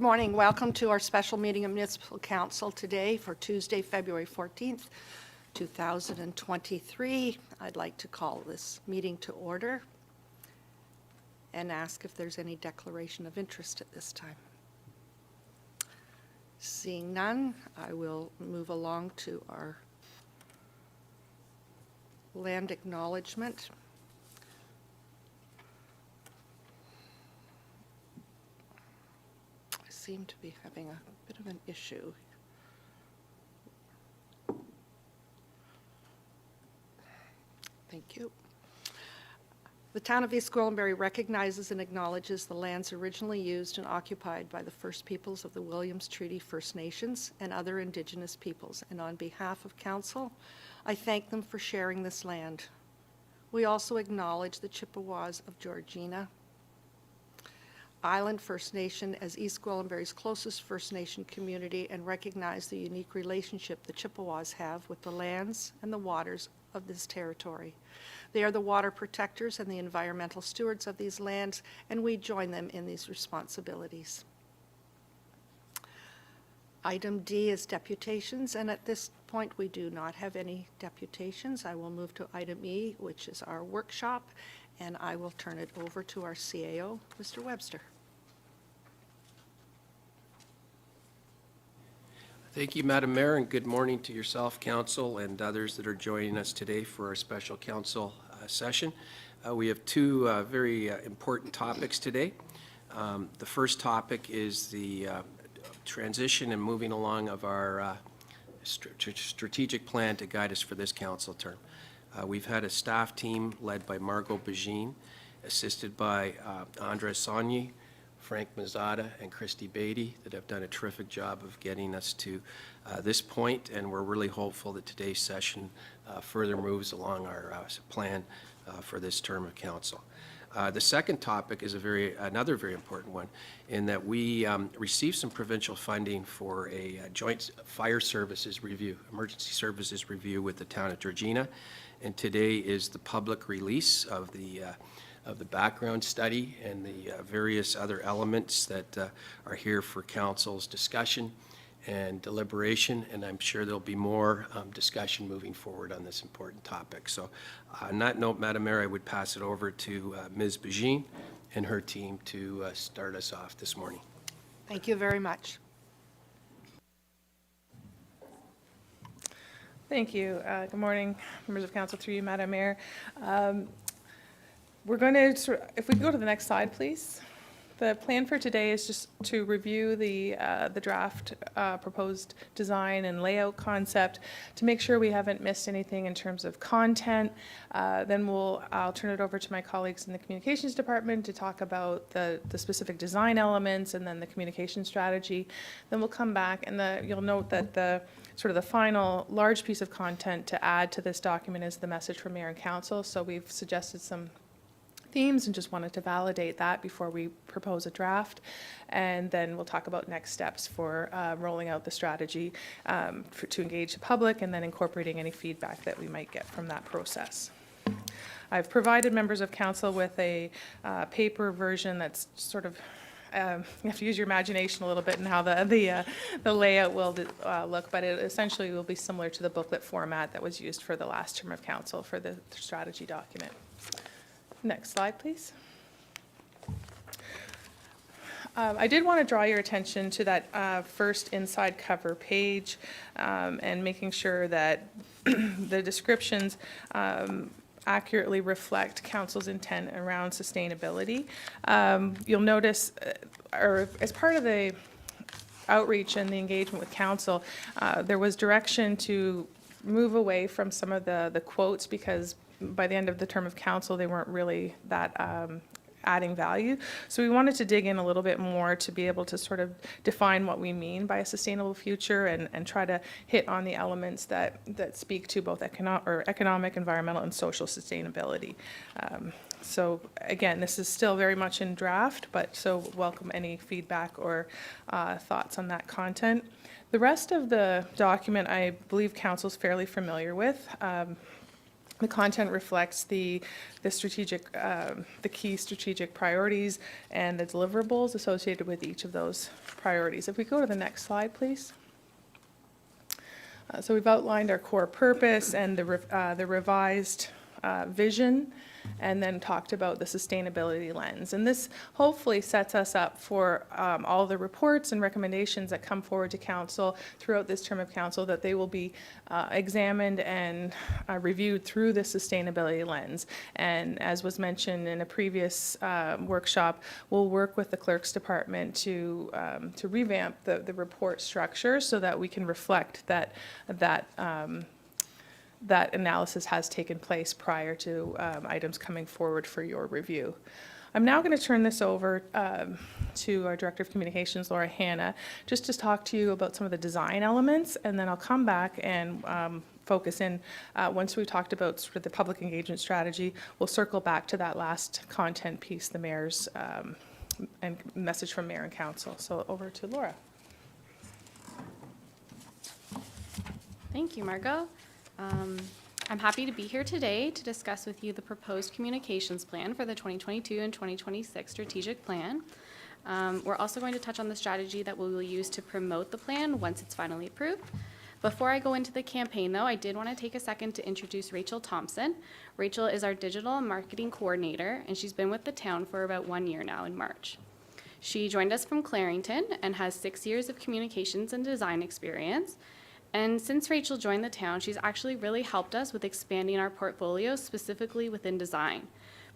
Good morning. Welcome to our special meeting of Municipal Council today for Tuesday, February 14th, 2023. I'd like to call this meeting to order and ask if there's any declaration of interest at this time. Seeing none, I will move along to our land acknowledgement. Seem to be having a bit of an issue. Thank you. The town of East Gwillimbury recognizes and acknowledges the lands originally used and occupied by the First Peoples of the Williams Treaty First Nations and other Indigenous peoples, and on behalf of Council, I thank them for sharing this land. We also acknowledge the Chippewas of Georgina Island First Nation as East Gwillimbury's closest First Nation community and recognize the unique relationship the Chippewas have with the lands and the waters of this territory. They are the water protectors and the environmental stewards of these lands, and we join them in these responsibilities. Item D is deputations, and at this point we do not have any deputations. I will move to item E, which is our workshop, and I will turn it over to our CAO, Mr. Webster. Thank you, Madam Mayor, and good morning to yourself, Council, and others that are joining us today for our special Council session. We have two very important topics today. The first topic is the transition and moving along of our strategic plan to guide us for this council term. We've had a staff team led by Margot Begine, assisted by Andres Sonyi, Frank Mazzata, and Christy Beatty that have done a terrific job of getting us to this point, and we're really hopeful that today's session further moves along our plan for this term of council. The second topic is another very important one, in that we received some provincial funding for a joint fire services review, emergency services review with the town of Georgina, and today is the public release of the background study and the various other elements that are here for council's discussion and deliberation, and I'm sure there'll be more discussion moving forward on this important topic. So on that note, Madam Mayor, I would pass it over to Ms. Begine and her team to start us off this morning. Thank you very much. Thank you. Good morning, members of council, through you, Madam Mayor. We're going to, if we go to the next slide, please. The plan for today is just to review the draft proposed design and layout concept to make sure we haven't missed anything in terms of content. Then I'll turn it over to my colleagues in the communications department to talk about the specific design elements and then the communication strategy. Then we'll come back, and you'll note that the final large piece of content to add to this document is the message from Mayor and Council. So we've suggested some themes and just wanted to validate that before we propose a draft, and then we'll talk about next steps for rolling out the strategy to engage the public and then incorporating any feedback that we might get from that process. I've provided members of council with a paper version that's sort of you have to use your imagination a little bit in how the layout will look, but it essentially will be similar to the booklet format that was used for the last term of council for the strategy document. Next slide, please. I did want to draw your attention to that first inside cover page and making sure that the descriptions accurately reflect council's intent around sustainability. You'll notice, or as part of the outreach and the engagement with council, there was direction to move away from some of the quotes, because by the end of the term of council, they weren't really that adding value. So we wanted to dig in a little bit more to be able to sort of define what we mean by a sustainable future and try to hit on the elements that speak to both economic, environmental, and social sustainability. So again, this is still very much in draft, but so welcome any feedback or thoughts on that content. The rest of the document, I believe council's fairly familiar with. The content reflects the strategic, the key strategic priorities and the deliverables associated with each of those priorities. If we go to the next slide, please. So we've outlined our core purpose and the revised vision, and then talked about the sustainability lens. And this hopefully sets us up for all the reports and recommendations that come forward to council throughout this term of council, that they will be examined and reviewed through the sustainability lens. And as was mentioned in a previous workshop, we'll work with the clerk's department to revamp the report structure so that we can reflect that analysis has taken place prior to items coming forward for your review. I'm now going to turn this over to our Director of Communications, Laura Hanna, just to talk to you about some of the design elements, and then I'll come back and focus in, once we've talked about sort of the public engagement strategy, we'll circle back to that last content piece, the mayor's and message from mayor and council. So over to Laura. Thank you, Margot. I'm happy to be here today to discuss with you the proposed communications plan for the 2022 and 2026 strategic plan. We're also going to touch on the strategy that we will use to promote the plan once it's finally approved. Before I go into the campaign, though, I did want to take a second to introduce Rachel Thompson. Rachel is our digital and marketing coordinator, and she's been with the town for about 1 year now in March. She joined us from Clarington and has 6 years of communications and design experience. And since Rachel joined the town, she's actually really helped us with expanding our portfolio, specifically within design.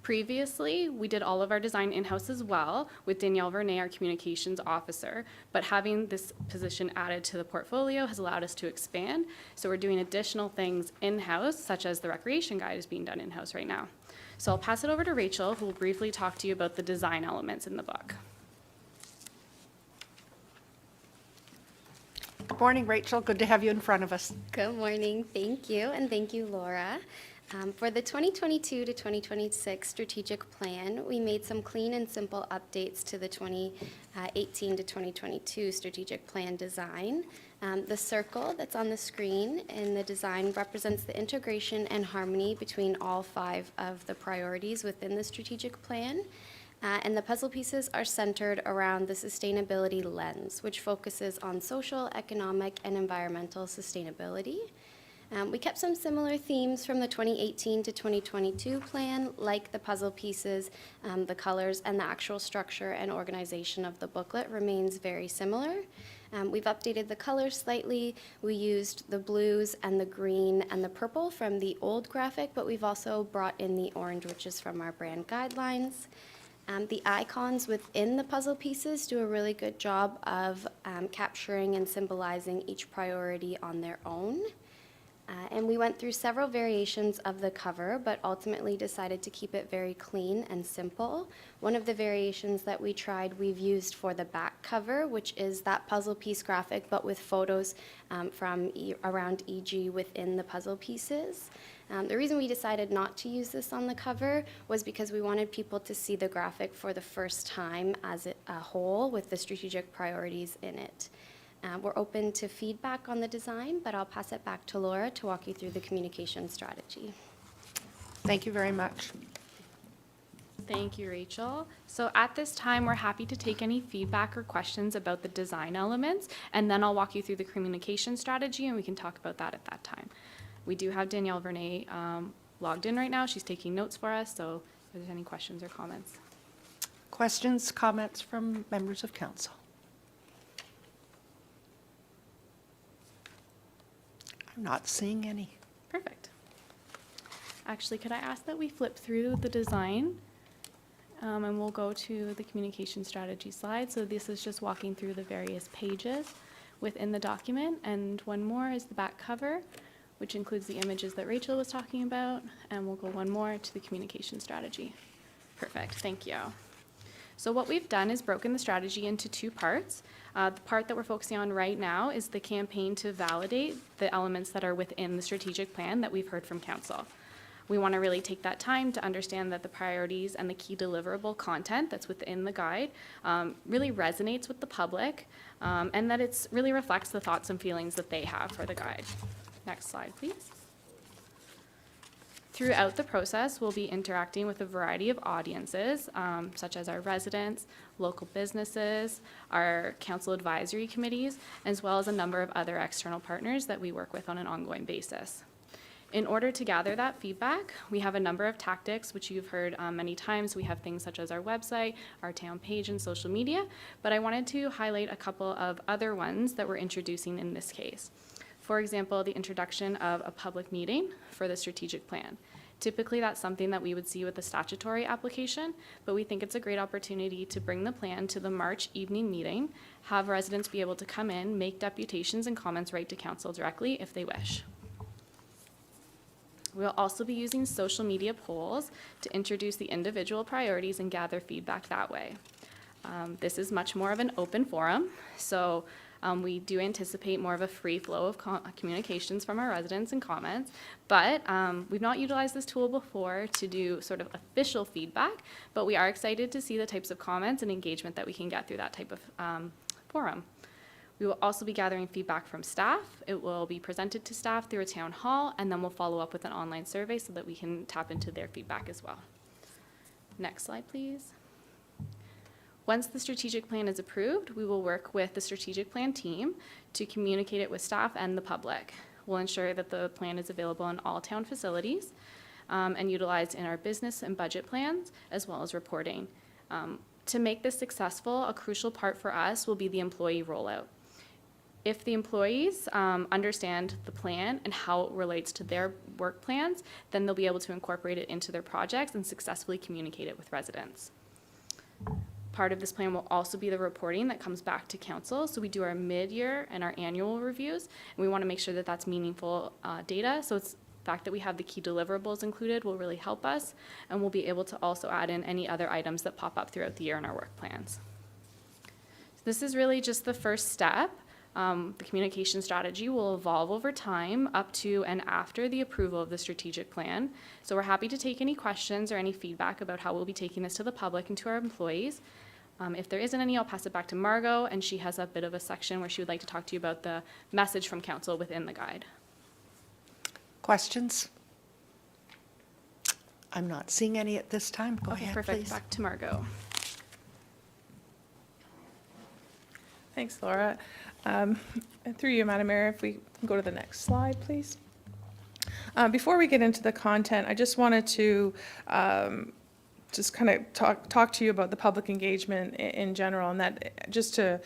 Previously, we did all of our design in-house as well, with Danielle Vernay, our communications officer, but having this position added to the portfolio has allowed us to expand. So we're doing additional things in-house, such as the recreation guide is being done in-house right now. So I'll pass it over to Rachel, who will briefly talk to you about the design elements in the book. Good morning, Rachel. Good to have you in front of us. Good morning. Thank you, and thank you, Laura. For the 2022 to 2026 strategic plan, we made some clean and simple updates to the 2018 to 2022 strategic plan design. The circle that's on the screen in the design represents the integration and harmony between all 5 of the priorities within the strategic plan. And the puzzle pieces are centered around the sustainability lens, which focuses on social, economic, and environmental sustainability. We kept some similar themes from the 2018 to 2022 plan, like the puzzle pieces, the colors, and the actual structure and organization of the booklet remains very similar. We've updated the colors slightly. We used the blues and the green and the purple from the old graphic, but we've also brought in the orange, which is from our brand guidelines. The icons within the puzzle pieces do a really good job of capturing and symbolizing each priority on their own. And we went through several variations of the cover, but ultimately decided to keep it very clean and simple. One of the variations that we tried, we've used for the back cover, which is that puzzle piece graphic, but with photos from around EG within the puzzle pieces. The reason we decided not to use this on the cover was because we wanted people to see the graphic for the first time as a whole with the strategic priorities in it. We're open to feedback on the design, but I'll pass it back to Laura to walk you through the communication strategy. Thank you very much. Thank you, Rachel. So at this time, we're happy to take any feedback or questions about the design elements, and then I'll walk you through the communication strategy, and we can talk about that at that time. We do have Danielle Vernay logged in right now. She's taking notes for us, so if there's any questions or comments. Questions, comments from members of council? I'm not seeing any. Perfect. Actually, could I ask that we flip through the design and we'll go to the communication strategy slide. So this is just walking through the various pages within the document, and one more is the back cover, which includes the images that Rachel was talking about, and we'll go one more to the communication strategy. Perfect, thank you. So what we've done is broken the strategy into 2 parts. The part that we're focusing on right now is the campaign to validate the elements that are within the strategic plan that we've heard from council. We want to really take that time to understand that the priorities and the key deliverable content that's within the guide really resonates with the public, and that it really reflects the thoughts and feelings that they have for the guide. Next slide, please. Throughout the process, we'll be interacting with a variety of audiences, such as our residents, local businesses, our council advisory committees, as well as a number of other external partners that we work with on an ongoing basis. In order to gather that feedback, we have a number of tactics, which you've heard many times. We have things such as our website, our town page, and social media, but I wanted to highlight a couple of other ones that we're introducing in this case. For example, the introduction of a public meeting for the strategic plan. Typically, that's something that we would see with the statutory application, but we think it's a great opportunity to bring the plan to the March evening meeting, have residents be able to come in, make deputations and comments right to council directly if they wish. We'll also be using social media polls to introduce the individual priorities and gather feedback that way. This is much more of an open forum, so we do anticipate more of a free flow of communications from our residents and comments, but we've not utilized this tool before to do sort of official feedback, but we are excited to see the types of comments and engagement that we can get through that type of forum. We will also be gathering feedback from staff. It will be presented to staff through a town hall, and then we'll follow up with an online survey so that we can tap into their feedback as well. Next slide, please. Once the strategic plan is approved, we will work with the strategic plan team to communicate it with staff and the public. We'll ensure that the plan is available in all town facilities and utilized in our business and budget plans, as well as reporting. To make this successful, a crucial part for us will be the employee rollout. If the employees understand the plan and how it relates to their work plans, then they'll be able to incorporate it into their projects and successfully communicate it with residents. Part of this plan will also be the reporting that comes back to council. So we do our mid-year and our annual reviews, and we want to make sure that that's meaningful data. So it's the fact that we have the key deliverables included will really help us, and we'll be able to also add in any other items that pop up throughout the year in our work plans. So this is really just the first step. The communication strategy will evolve over time up to and after the approval of the strategic plan. So we're happy to take any questions or any feedback about how we'll be taking this to the public and to our employees. If there isn't any, I'll pass it back to Margot, and she has a bit of a section where she would like to talk to you about the message from council within the guide. Questions? I'm not seeing any at this time. Go Okay, ahead, perfect. please. Back to Margot. Thanks, Laura. And through you, Madam Mayor, if we can go to the next slide, please. Before we get into the content, I just wanted to just kind of talk to you about the public engagement in general, and that just to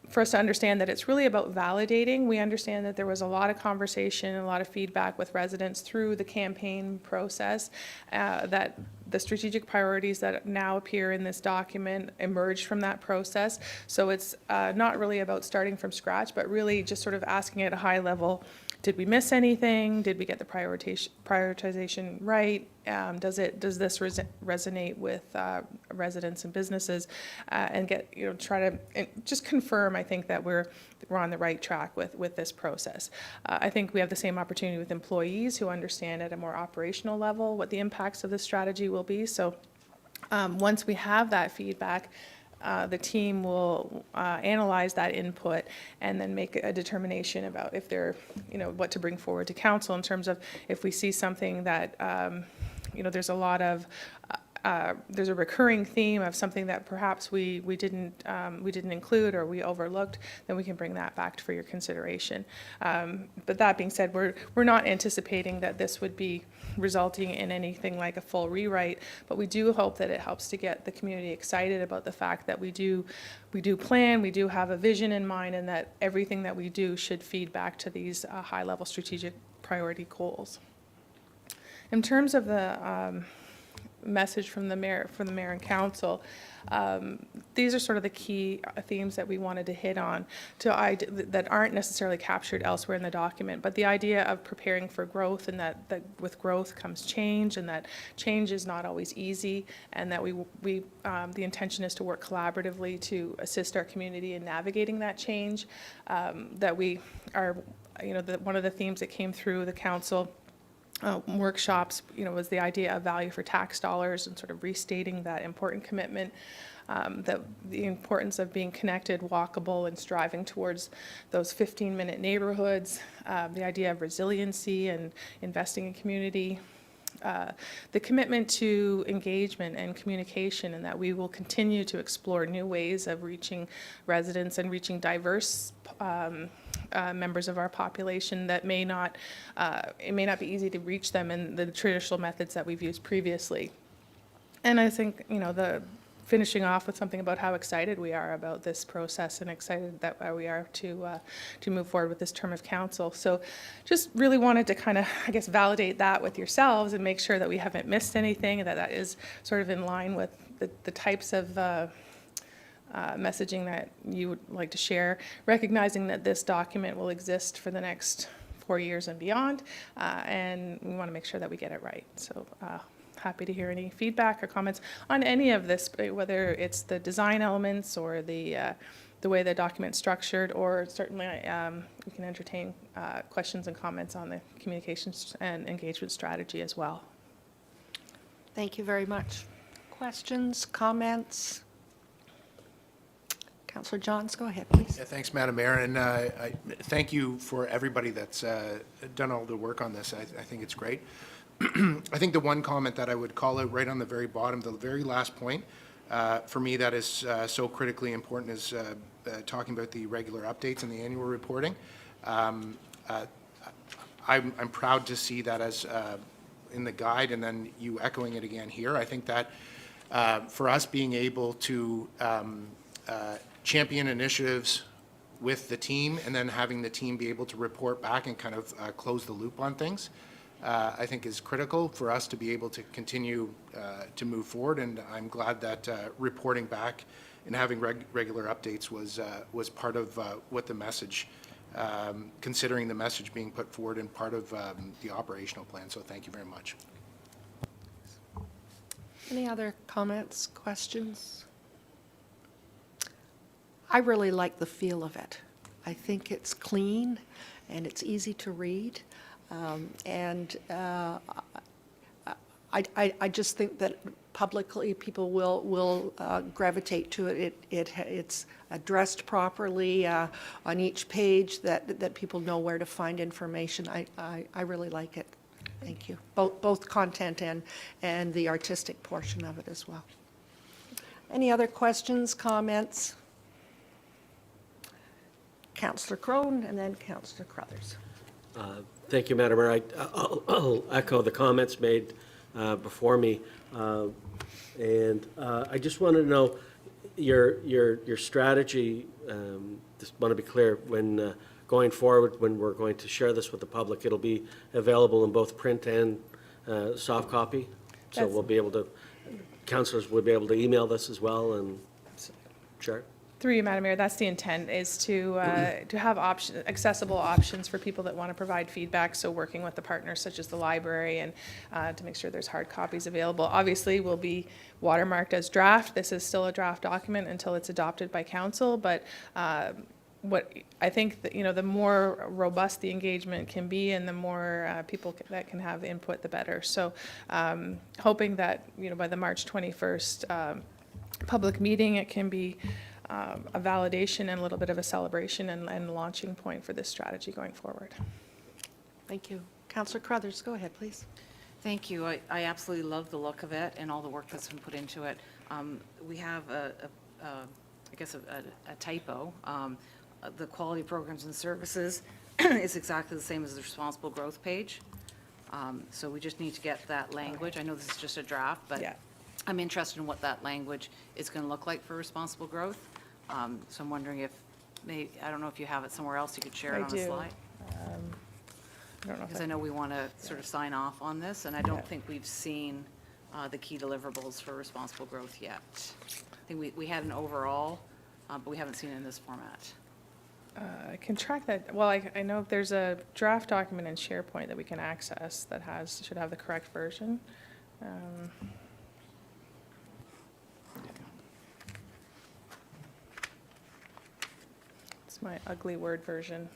for us to understand that it's really about validating. We understand that there was a lot of conversation and a lot of feedback with residents through the campaign process, that the strategic priorities that now appear in this document emerged from that process. So it's not really about starting from scratch, but really just sort of asking at a high level, did we miss anything? Did we get the prioritization right? Does this resonate with residents and businesses? And try to just confirm, I think, that we're on the right track with this process. I think we have the same opportunity with employees who understand at a more operational level what the impacts of this strategy will be. So once we have that feedback, the team will analyze that input and then make a determination about if they're, what to bring forward to council in terms of if we see something that, there's a lot of, there's a recurring theme of something that perhaps we didn't include or we overlooked, then we can bring that back for your consideration. But that being said, we're not anticipating that this would be resulting in anything like a full rewrite, but we do hope that it helps to get the community excited about the fact that we do plan, we do have a vision in mind, and that everything that we do should feed back to these high-level strategic priority goals. In terms of the message from the mayor and council, these are sort of the key themes that we wanted to hit on that aren't necessarily captured elsewhere in the document, but the idea of preparing for growth, and that with growth comes change, and that change is not always easy, and that the intention is to work collaboratively to assist our community in navigating that change. That we are, one of the themes that came through the council workshops, was the idea of value for tax dollars and sort of restating that important commitment, that the importance of being connected, walkable, and striving towards those 15-minute neighborhoods, the idea of resiliency and investing in community, the commitment to engagement and communication, and that we will continue to explore new ways of reaching residents and reaching diverse members of our population that it may not be easy to reach them in the traditional methods that we've used previously. And I think, finishing off with something about how excited we are about this process and excited that we are to move forward with this term of council. So just really wanted to kind of, validate that with yourselves and make sure that we haven't missed anything, and that is sort of in line with the types of messaging that you would like to share, recognizing that this document will exist for the next 4 years and beyond, and we want to make sure that we get it right. So happy to hear any feedback or comments on any of this, whether it's the design elements or the way the document's structured, or certainly we can entertain questions and comments on the communications and engagement strategy as well. Thank you very much. Questions, comments? Councillor Johns, go ahead, please. Yeah, thanks, Madam Mayor, and I thank you for everybody that's done all the work on this. I think it's great. I think the one comment that I would call out right on the very bottom, the very last point, for me that is so critically important is talking about the regular updates and the annual reporting. I'm proud to see that as in the guide, and then you echoing it again here. I think that for us being able to champion initiatives with the team, and then having the team be able to report back and kind of close the loop on things, I think is critical for us to be able to continue to move forward. And I'm glad that reporting back and having regular updates was part of what the message, considering the message being put forward and part of the operational plan. So thank you very much. Any other comments, questions? I really like the feel of it. I think it's clean and it's easy to read. I just think that publicly people will gravitate to it. It's addressed properly on each page, that people know where to find information. I really like it. Thank you. Both content and the artistic portion of it as well. Any other questions, comments? Councillor Crone and then Councillor Crothers. Thank you, Madam Mayor. I'll echo the comments made before me. And I just wanted to know your strategy, just want to be clear, when going forward, when we're going to share this with the public, it'll be available in both print and soft copy? So we'll be able to, councillors will be able to email this as well and share it? Through you, Madam Mayor, that's the intent, is to have accessible options for people that want to provide feedback. So working with the partners such as the library and to make sure there's hard copies available. Obviously, will be watermarked as draft. This is still a draft document until it's adopted by council. But what I think that, the more robust the engagement can be, and the more people that can have input, the better. So hoping that by the March 21st public meeting, it can be a validation and a little bit of a celebration and launching point for this strategy going forward. Thank you. Councillor Crothers, go ahead, please. Thank you. I absolutely love the look of it and all the work that's been put into it. We have I guess a typo. The quality programs and services is exactly the same as the responsible growth page. So we just need to get that language. I know this is just a draft, but Yeah. I'm interested in what that language is going to look like for responsible growth. So I'm wondering if, I don't know if you have it somewhere else you could share it I on do. a slide. I don't know if Because I know we want to sort of sign off on this, and I don't think we've seen the key deliverables for responsible growth yet. I think we had an overall, but we haven't seen it in this format. I can track that. Well, I know there's a draft document in SharePoint that we can access that should have the correct version. It's my ugly Word version.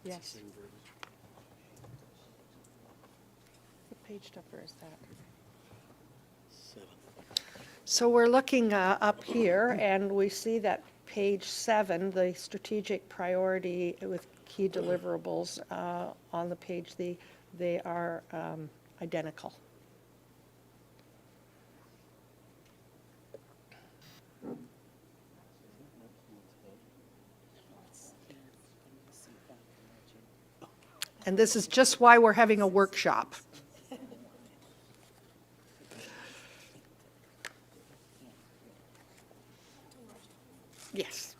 Yes. What page number is that? 7. So we're looking up here, and we see that page 7, the strategic priority with key deliverables on the page, they are identical. And this is just why we're having a workshop. Yes.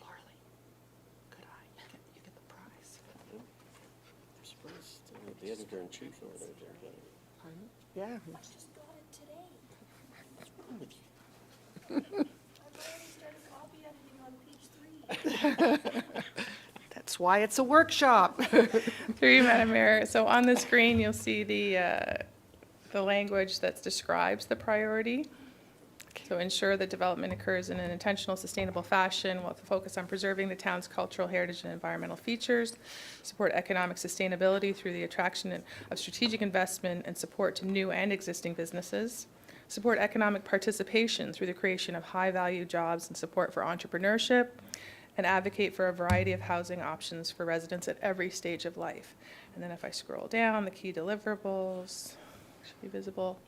Marley, good eye. You get the prize. The editor-in-chief over there. Yeah. Just got it today. I've already started copy editing on page 3. That's why it's a workshop. Through you, Madam Mayor. So on the screen, you'll see the language that describes the priority. So ensure that development occurs in an intentional, sustainable fashion with a focus on preserving the town's cultural heritage and environmental features, support economic sustainability through the attraction of strategic investment and support to new and existing businesses, support economic participation through the creation of high-value jobs and support for entrepreneurship, and advocate for a variety of housing options for residents at every stage of life. And then if I scroll down, the key deliverables should be visible.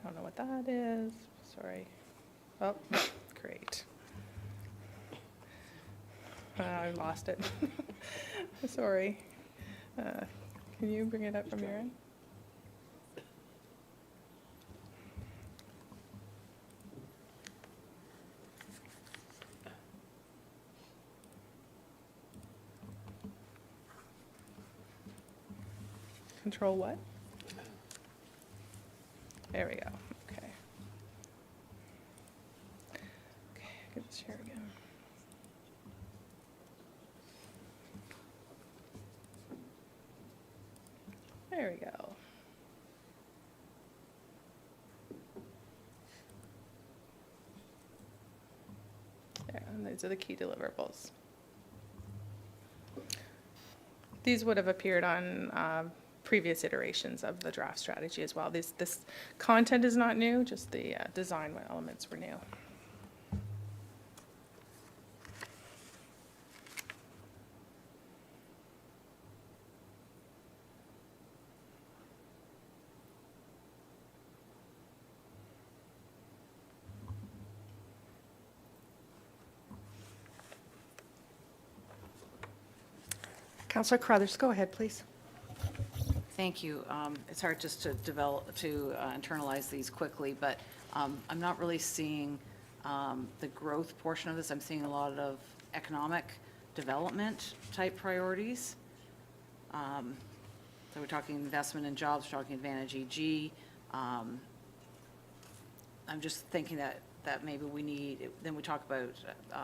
I don't know what that is, sorry. Oh, great. I lost it. Sorry. Can you bring it up from your end? Control what? There we go, okay. Okay, get this here again. There we go. There, and these are the key deliverables. These would have appeared on previous iterations of the draft strategy as well. This content is not new, just the design elements were new. Councillor Carruthers, go ahead, please. Thank you. It's hard just to internalize these quickly, but I'm not really seeing the growth portion of this. I'm seeing a lot of economic development type priorities. So we're talking investment in jobs, we're talking Advantage EG. I'm just thinking that maybe we need, then we talk about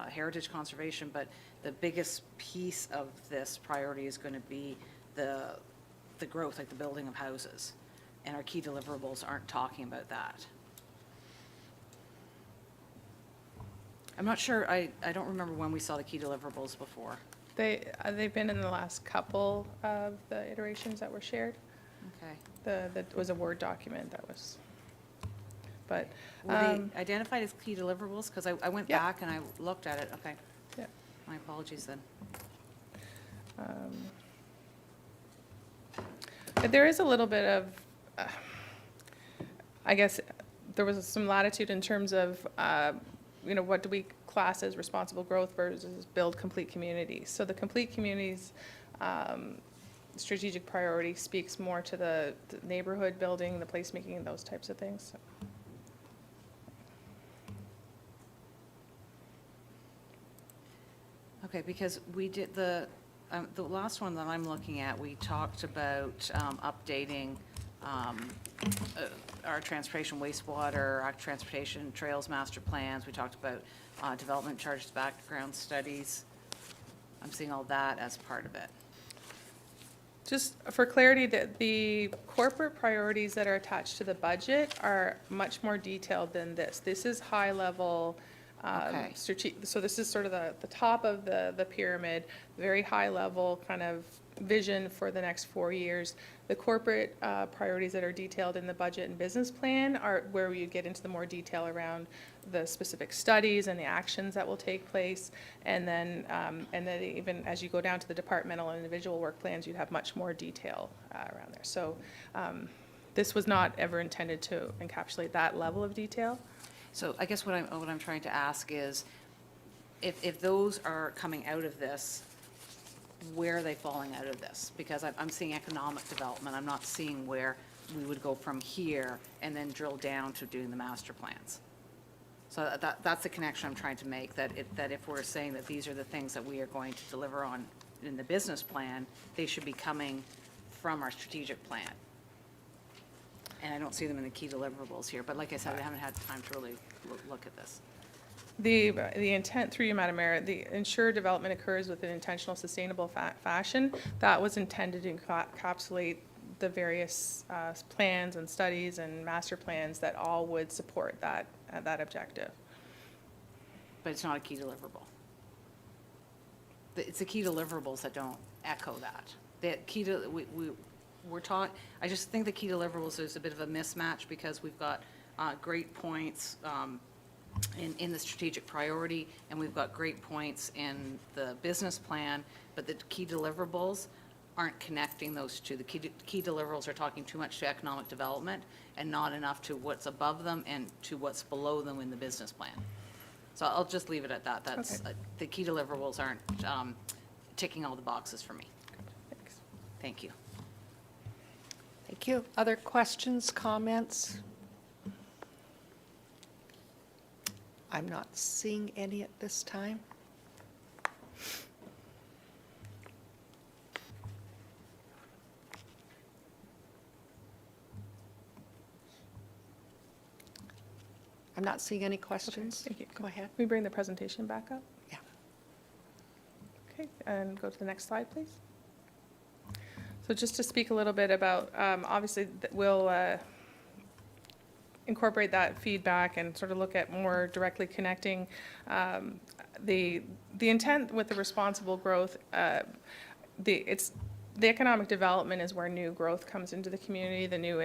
heritage conservation, but the biggest piece of this priority is going to be the growth, like the building of houses. And our key deliverables aren't talking about that. I'm not sure, I don't remember when we saw the key deliverables before. They've been in the last couple of the iterations that were shared. Okay. That was a Word document that was, but. Were they identified as key deliverables? Because I went Yeah. back and I looked at it. Okay. Yeah. My apologies then. But there is a little bit of, I guess, there was some latitude in terms of, what do we class as responsible growth versus build complete communities. So the complete communities strategic priority speaks more to the neighborhood building, the placemaking, and those types of things. So. Okay, because we did the last one that I'm looking at, we talked about updating our transportation wastewater, our transportation trails master plans. We talked about development charges, background studies. I'm seeing all that as part of it. Just for clarity, the corporate priorities that are attached to the budget are much more detailed than this. This is high level, Okay. so this is sort of the top of the pyramid, very high level kind of vision for the next 4 years. The corporate priorities that are detailed in the budget and business plan are where you get into the more detail around the specific studies and the actions that will take place. And then even as you go down to the departmental and individual work plans, you'd have much more detail around there. So this was not ever intended to encapsulate that level of detail. So I guess what I'm trying to ask is, if those are coming out of this, where are they falling out of this? Because I'm seeing economic development, I'm not seeing where we would go from here and then drill down to doing the master plans. So that's the connection I'm trying to make, that if we're saying that these are the things that we are going to deliver on in the business plan, they should be coming from our strategic plan. And I don't see them in the key deliverables here, but like I said, I haven't had time to really look at this. The intent, through you, Madam Mayor, the ensure development occurs with an intentional, sustainable fashion, that was intended to encapsulate the various plans and studies and master plans that all would support that objective. But it's not a key deliverable. It's the key deliverables that don't echo that. The key to, we're taught, I just think the key deliverables is a bit of a mismatch, because we've got great points in the strategic priority, and we've got great points in the business plan, but the key deliverables aren't connecting those two. The key deliverables are talking too much to economic development and not enough to what's above them and to what's below them in the business plan. So I'll just leave it at that. That's, Okay. the key deliverables aren't ticking all the boxes for me. Thanks. Thank you. Thank you. Other questions, comments? I'm not seeing any at this time. I'm not seeing any questions. Thank you. Go ahead. Can we bring the presentation back up? Yeah. Okay, and go to the next slide, please. So just to speak a little bit about, obviously, we'll incorporate that feedback and sort of look at more directly connecting the intent with the responsible growth. The economic development is where new growth comes into the community, the new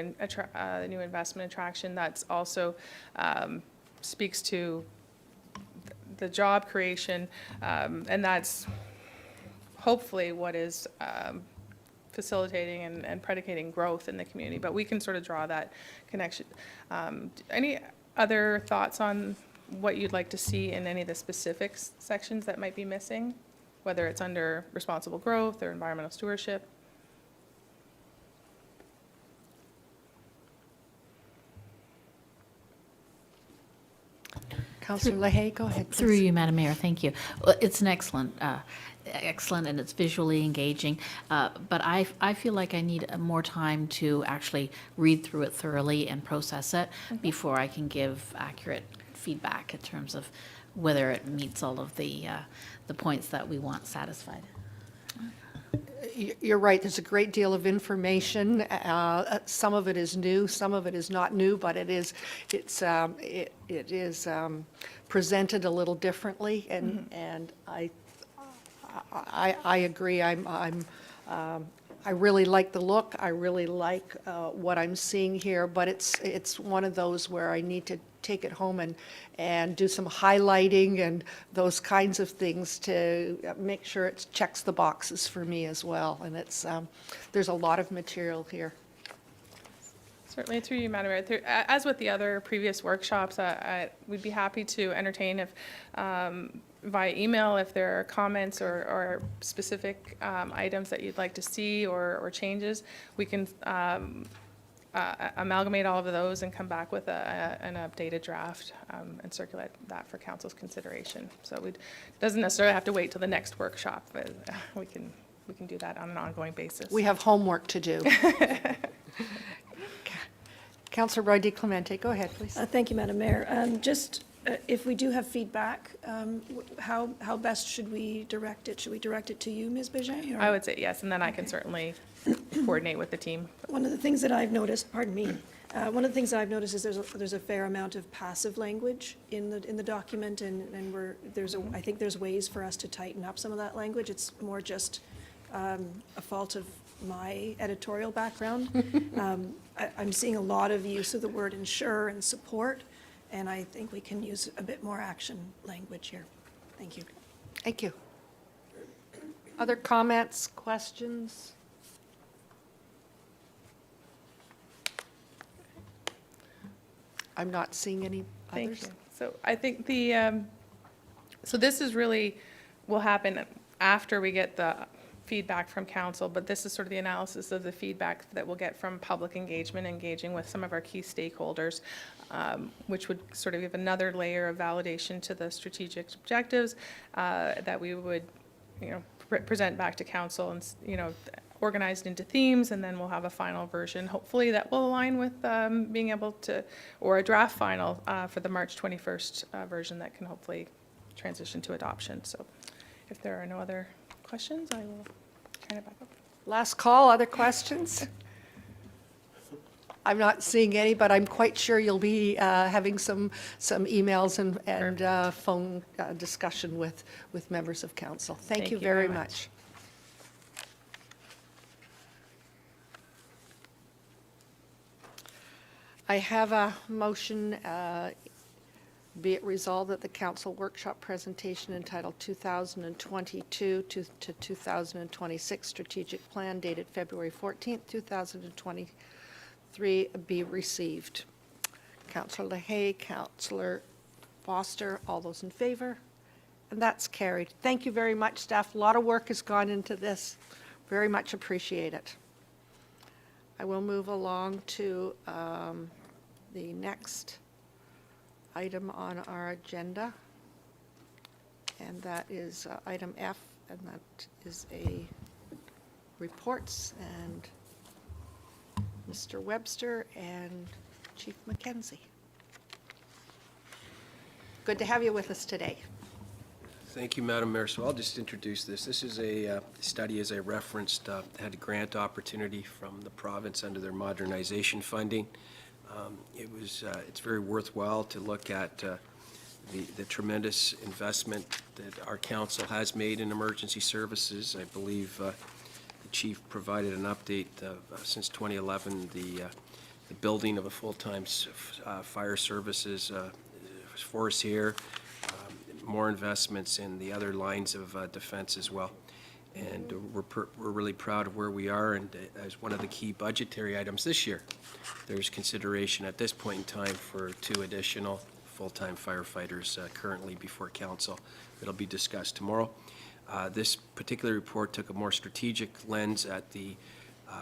investment attraction. That's also speaks to the job creation, and that's hopefully what is facilitating and predicating growth in the community. But we can sort of draw that connection. Any other thoughts on what you'd like to see in any of the specific sections that might be missing, whether it's under responsible growth or environmental stewardship? Councillor Leahy, go ahead, please. Through you, Madam Mayor, thank you. Well, it's an excellent, and it's visually engaging, but I feel like I need more time to actually read through it thoroughly and process it before I can give accurate feedback in terms of whether it meets all of the points that we want satisfied. You're right, there's a great deal of information. Some of it is new, some of it is not new, but it is presented a little differently, and I agree. I really like the look. I really like what I'm seeing here, but it's one of those where I need to take it home and do some highlighting and those kinds of things to make sure it checks the boxes for me as well. And there's a lot of material here. Certainly, through you, Madam Mayor. As with the other previous workshops, we'd be happy to entertain if via email if there are comments or specific items that you'd like to see or changes. We can amalgamate all of those and come back with an updated draft and circulate that for council's consideration. So it doesn't necessarily have to wait till the next workshop, but we can do that on an ongoing basis. We have homework to do. Councillor Brady Clemente, go ahead, please. Thank you, Madam Mayor. Just if we do have feedback, how best should we direct it? Should we direct it to you, Ms. Bégin? or- I would say yes, and then I can certainly coordinate with the team. One of the things that I've noticed, pardon me, one of the things that I've noticed is there's a fair amount of passive language in the document, and I think there's ways for us to tighten up some of that language. It's more just a fault of my editorial background. I'm seeing a lot of use of the word ensure and support, and I think we can use a bit more action language here. Thank you. Thank you. Other comments, questions? I'm not seeing any Thank others. you. So I think so this is really, will happen after we get the feedback from council, but this is sort of the analysis of the feedback that we'll get from public engagement, engaging with some of our key stakeholders, which would sort of give another layer of validation to the strategic objectives that we would, present back to council and, organized into themes, and then we'll have a final version, hopefully that will align with being able to, or a draft final for the March 21st version that can hopefully transition to adoption. So if there are no other questions, I will turn it back over. Last call, other questions? I'm not seeing any, but I'm quite sure you'll be having some emails and phone discussion with members of council. Thank you very much. I have a motion, be it resolved that the council workshop presentation entitled 2022 to 2026 Strategic Plan dated February 14th, 2023 be received. Councillor LaHaye, Councillor Foster, all those in favor? And that's carried. Thank you very much, staff. A lot of work has gone into this. Very much appreciate it. I will move along to the next item on our agenda, and that is item F, and that is a reports, and Mr. Webster and Chief Mackenzie. Good to have you with us today. Thank you, Madam Mayor. So I'll just introduce this. This is a study, as I referenced, had a grant opportunity from the province under their modernization funding. It's very worthwhile to look at the tremendous investment that our council has made in emergency services. I believe the chief provided an update since 2011, the building of a full-time fire services force here, more investments in the other lines of defense as well. And we're really proud of where we are, and as one of the key budgetary items this year, there's consideration at this point in time for 2 additional full-time firefighters currently before council. It'll be discussed tomorrow. This particular report took a more strategic lens at the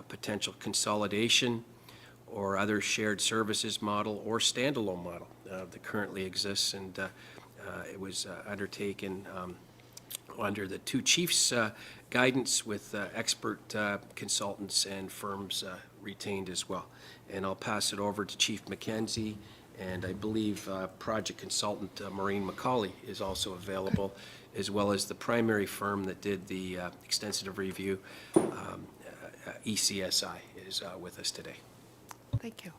potential consolidation or other shared services model or standalone model that currently exists, and it was undertaken under the 2 chiefs' guidance with expert consultants and firms retained as well. And I'll pass it over to Chief Mackenzie, and I believe project consultant Maureen McCauley is also available, as well as the primary firm that did the extensive review, ECSI, is with us today. Thank you.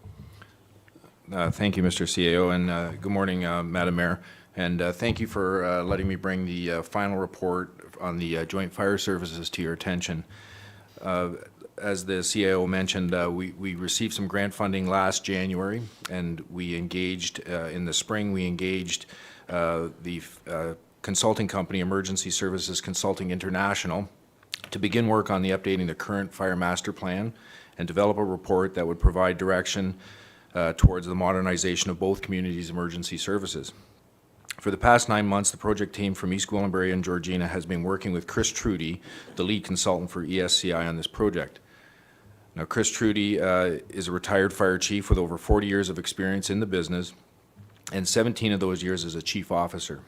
Thank you, Mr. CAO, and good morning, Madam Mayor. And thank you for letting me bring the final report on the Joint Fire Services to your attention. As the CAO mentioned, we received some grant funding last January, and we engaged, in the spring, we engaged the consulting company, Emergency Services Consulting International, to begin work on updating the current fire master plan and develop a report that would provide direction towards the modernization of both communities' emergency services. For the past 9 months, the project team from East Gwillimbury and Georgina has been working with Chris Trudy, the lead consultant for ESCI, on this project. Now, Chris Trudy is a retired fire chief with over 40 years of experience in the business, and 17 of those years as a chief officer.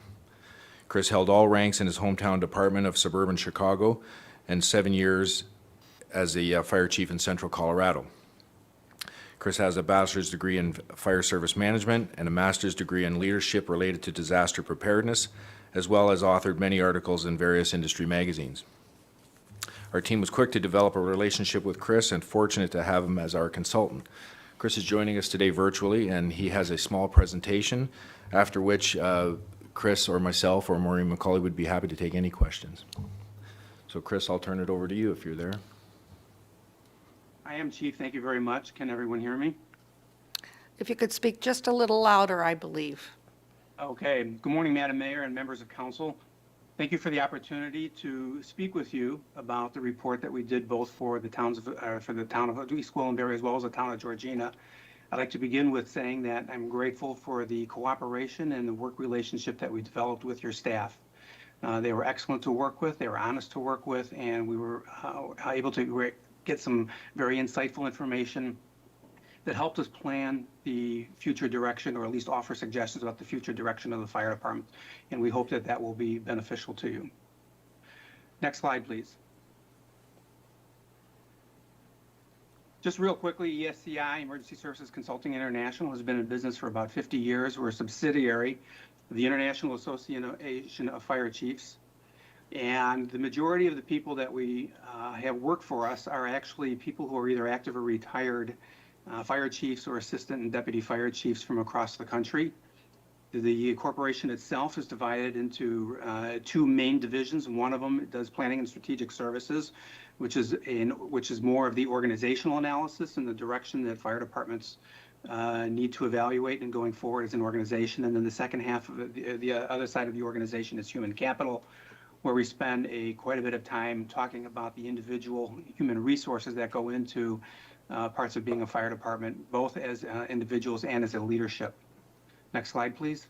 Chris held all ranks in his hometown department of suburban Chicago, and 7 years as a fire chief in central Colorado. Chris has a bachelor's degree in fire service management and a master's degree in leadership related to disaster preparedness, as well as authored many articles in various industry magazines. Our team was quick to develop a relationship with Chris and fortunate to have him as our consultant. Chris is joining us today virtually, and he has a small presentation, after which Chris or myself or Maureen McCauley would be happy to take any questions. So Chris, I'll turn it over to you if you're there. I am, Chief. Thank you very much. Can everyone hear me? If you could speak just a little louder, I believe. Okay. Good morning, Madam Mayor and members of council. Thank you for the opportunity to speak with you about the report that we did both for the town of East Gwillimbury as well as the town of Georgina. I'd like to begin with saying that I'm grateful for the cooperation and the work relationship that we developed with your staff. They were excellent to work with, they were honest to work with, and we were able to get some very insightful information that helped us plan the future direction, or at least offer suggestions about the future direction of the fire department. And we hope that that will be beneficial to you. Next slide, please. Just real quickly, ESCI, Emergency Services Consulting International, has been in business for about 50 years. We're a subsidiary of the International Association of Fire Chiefs. And the majority of the people that we have work for us are actually people who are either active or retired fire chiefs or assistant and deputy fire chiefs from across the country. The corporation itself is divided into two main divisions. One of them does planning and strategic services, which is more of the organizational analysis and the direction that fire departments need to evaluate and going forward as an organization. And then the second half of the other side of the organization is human capital, where we spend quite a bit of time talking about the individual human resources that go into parts of being a fire department, both as individuals and as a leadership. Next slide, please.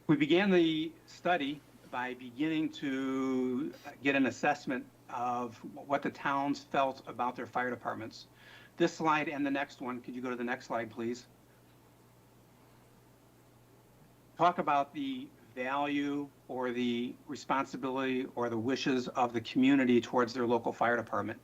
We began the study by beginning to get an assessment of what the towns felt about their fire departments. This slide and the next one, could you go to the next slide, please? Talk about the value or the responsibility or the wishes of the community towards their local fire department.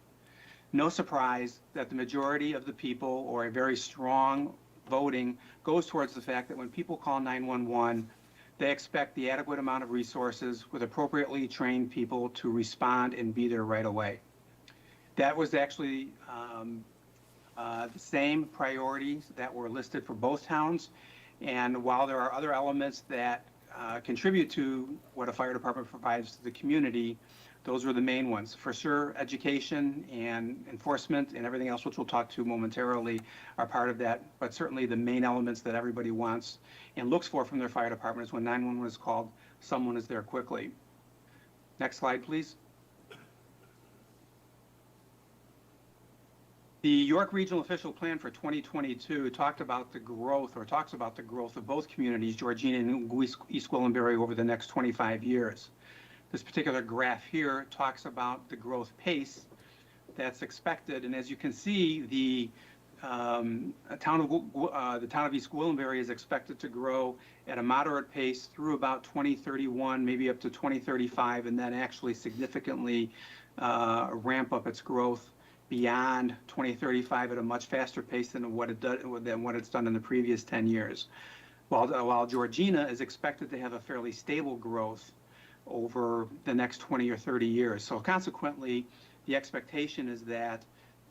No surprise that the majority of the people, or a very strong voting, goes towards the fact that when people call 911, they expect the adequate amount of resources with appropriately trained people to respond and be there right away. That was actually the same priorities that were listed for both towns. And while there are other elements that contribute to what a fire department provides to the community, those were the main ones. For sure, education and enforcement and everything else, which we'll talk to momentarily, are part of that. But certainly the main elements that everybody wants and looks for from their fire department is when 911 is called, someone is there quickly. Next slide, please. The York Regional Official Plan for 2022 talks about the growth of both communities, Georgina and East Gwillimbury, over the next 25 years. This particular graph here talks about the growth pace that's expected, and as you can see, the town of East Gwillimbury is expected to grow at a moderate pace through about 2031, maybe up to 2035, and then actually significantly ramp up its growth beyond 2035 at a much faster pace than what it's done in the previous 10 years. While Georgina is expected to have a fairly stable growth over the next 20 or 30 years. So consequently, the expectation is that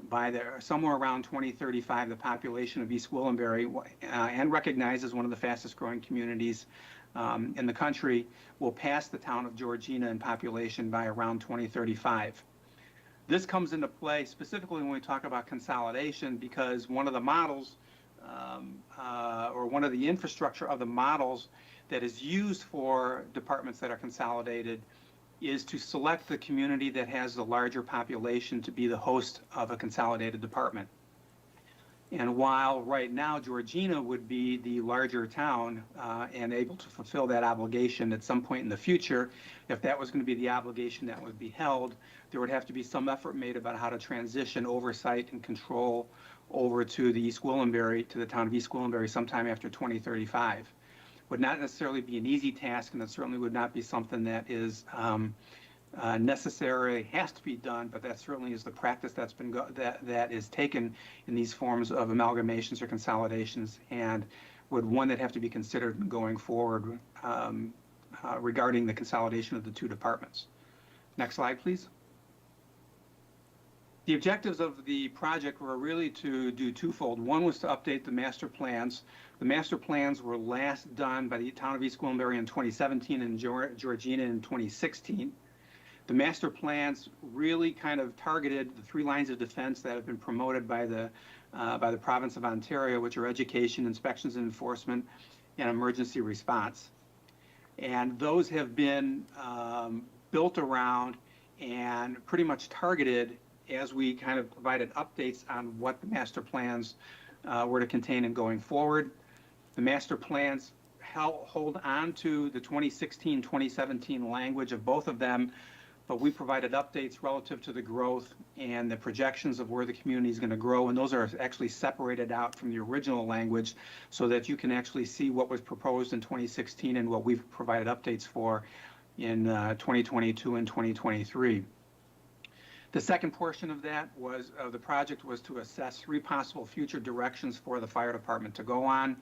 by somewhere around 2035, the population of East Gwillimbury, and recognized as one of the fastest growing communities in the country, will pass the town of Georgina in population by around 2035. This comes into play specifically when we talk about consolidation, because one of the models or one of the infrastructure of the models that is used for departments that are consolidated is to select the community that has the larger population to be the host of a consolidated department. And while right now Georgina would be the larger town and able to fulfill that obligation at some point in the future, if that was going to be the obligation that would be held, there would have to be some effort made about how to transition oversight and control over to the town of East Gwillimbury sometime after 2035. Would not necessarily be an easy task, and it certainly would not be something that is necessarily has to be done, but that certainly is the practice that's been that is taken in these forms of amalgamations or consolidations, and would one that have to be considered going forward regarding the consolidation of the two departments. Next slide, please. The objectives of the project were really to do twofold. One was to update the master plans. The master plans were last done by the town of East Gwillimbury in 2017 and Georgina in 2016. The master plans really kind of targeted the three lines of defense that have been promoted by the province of Ontario, which are education, inspections and enforcement, and emergency response. And those have been built around and pretty much targeted as we kind of provided updates on what the master plans were to contain and going forward. The master plans hold on to the 2016-2017 language of both of them, but we provided updates relative to the growth and the projections of where the community is going to grow, and those are actually separated out from the original language so that you can actually see what was proposed in 2016 and what we've provided updates for in 2022 and 2023. The second portion of that was the project was to assess three possible future directions for the fire department to go on.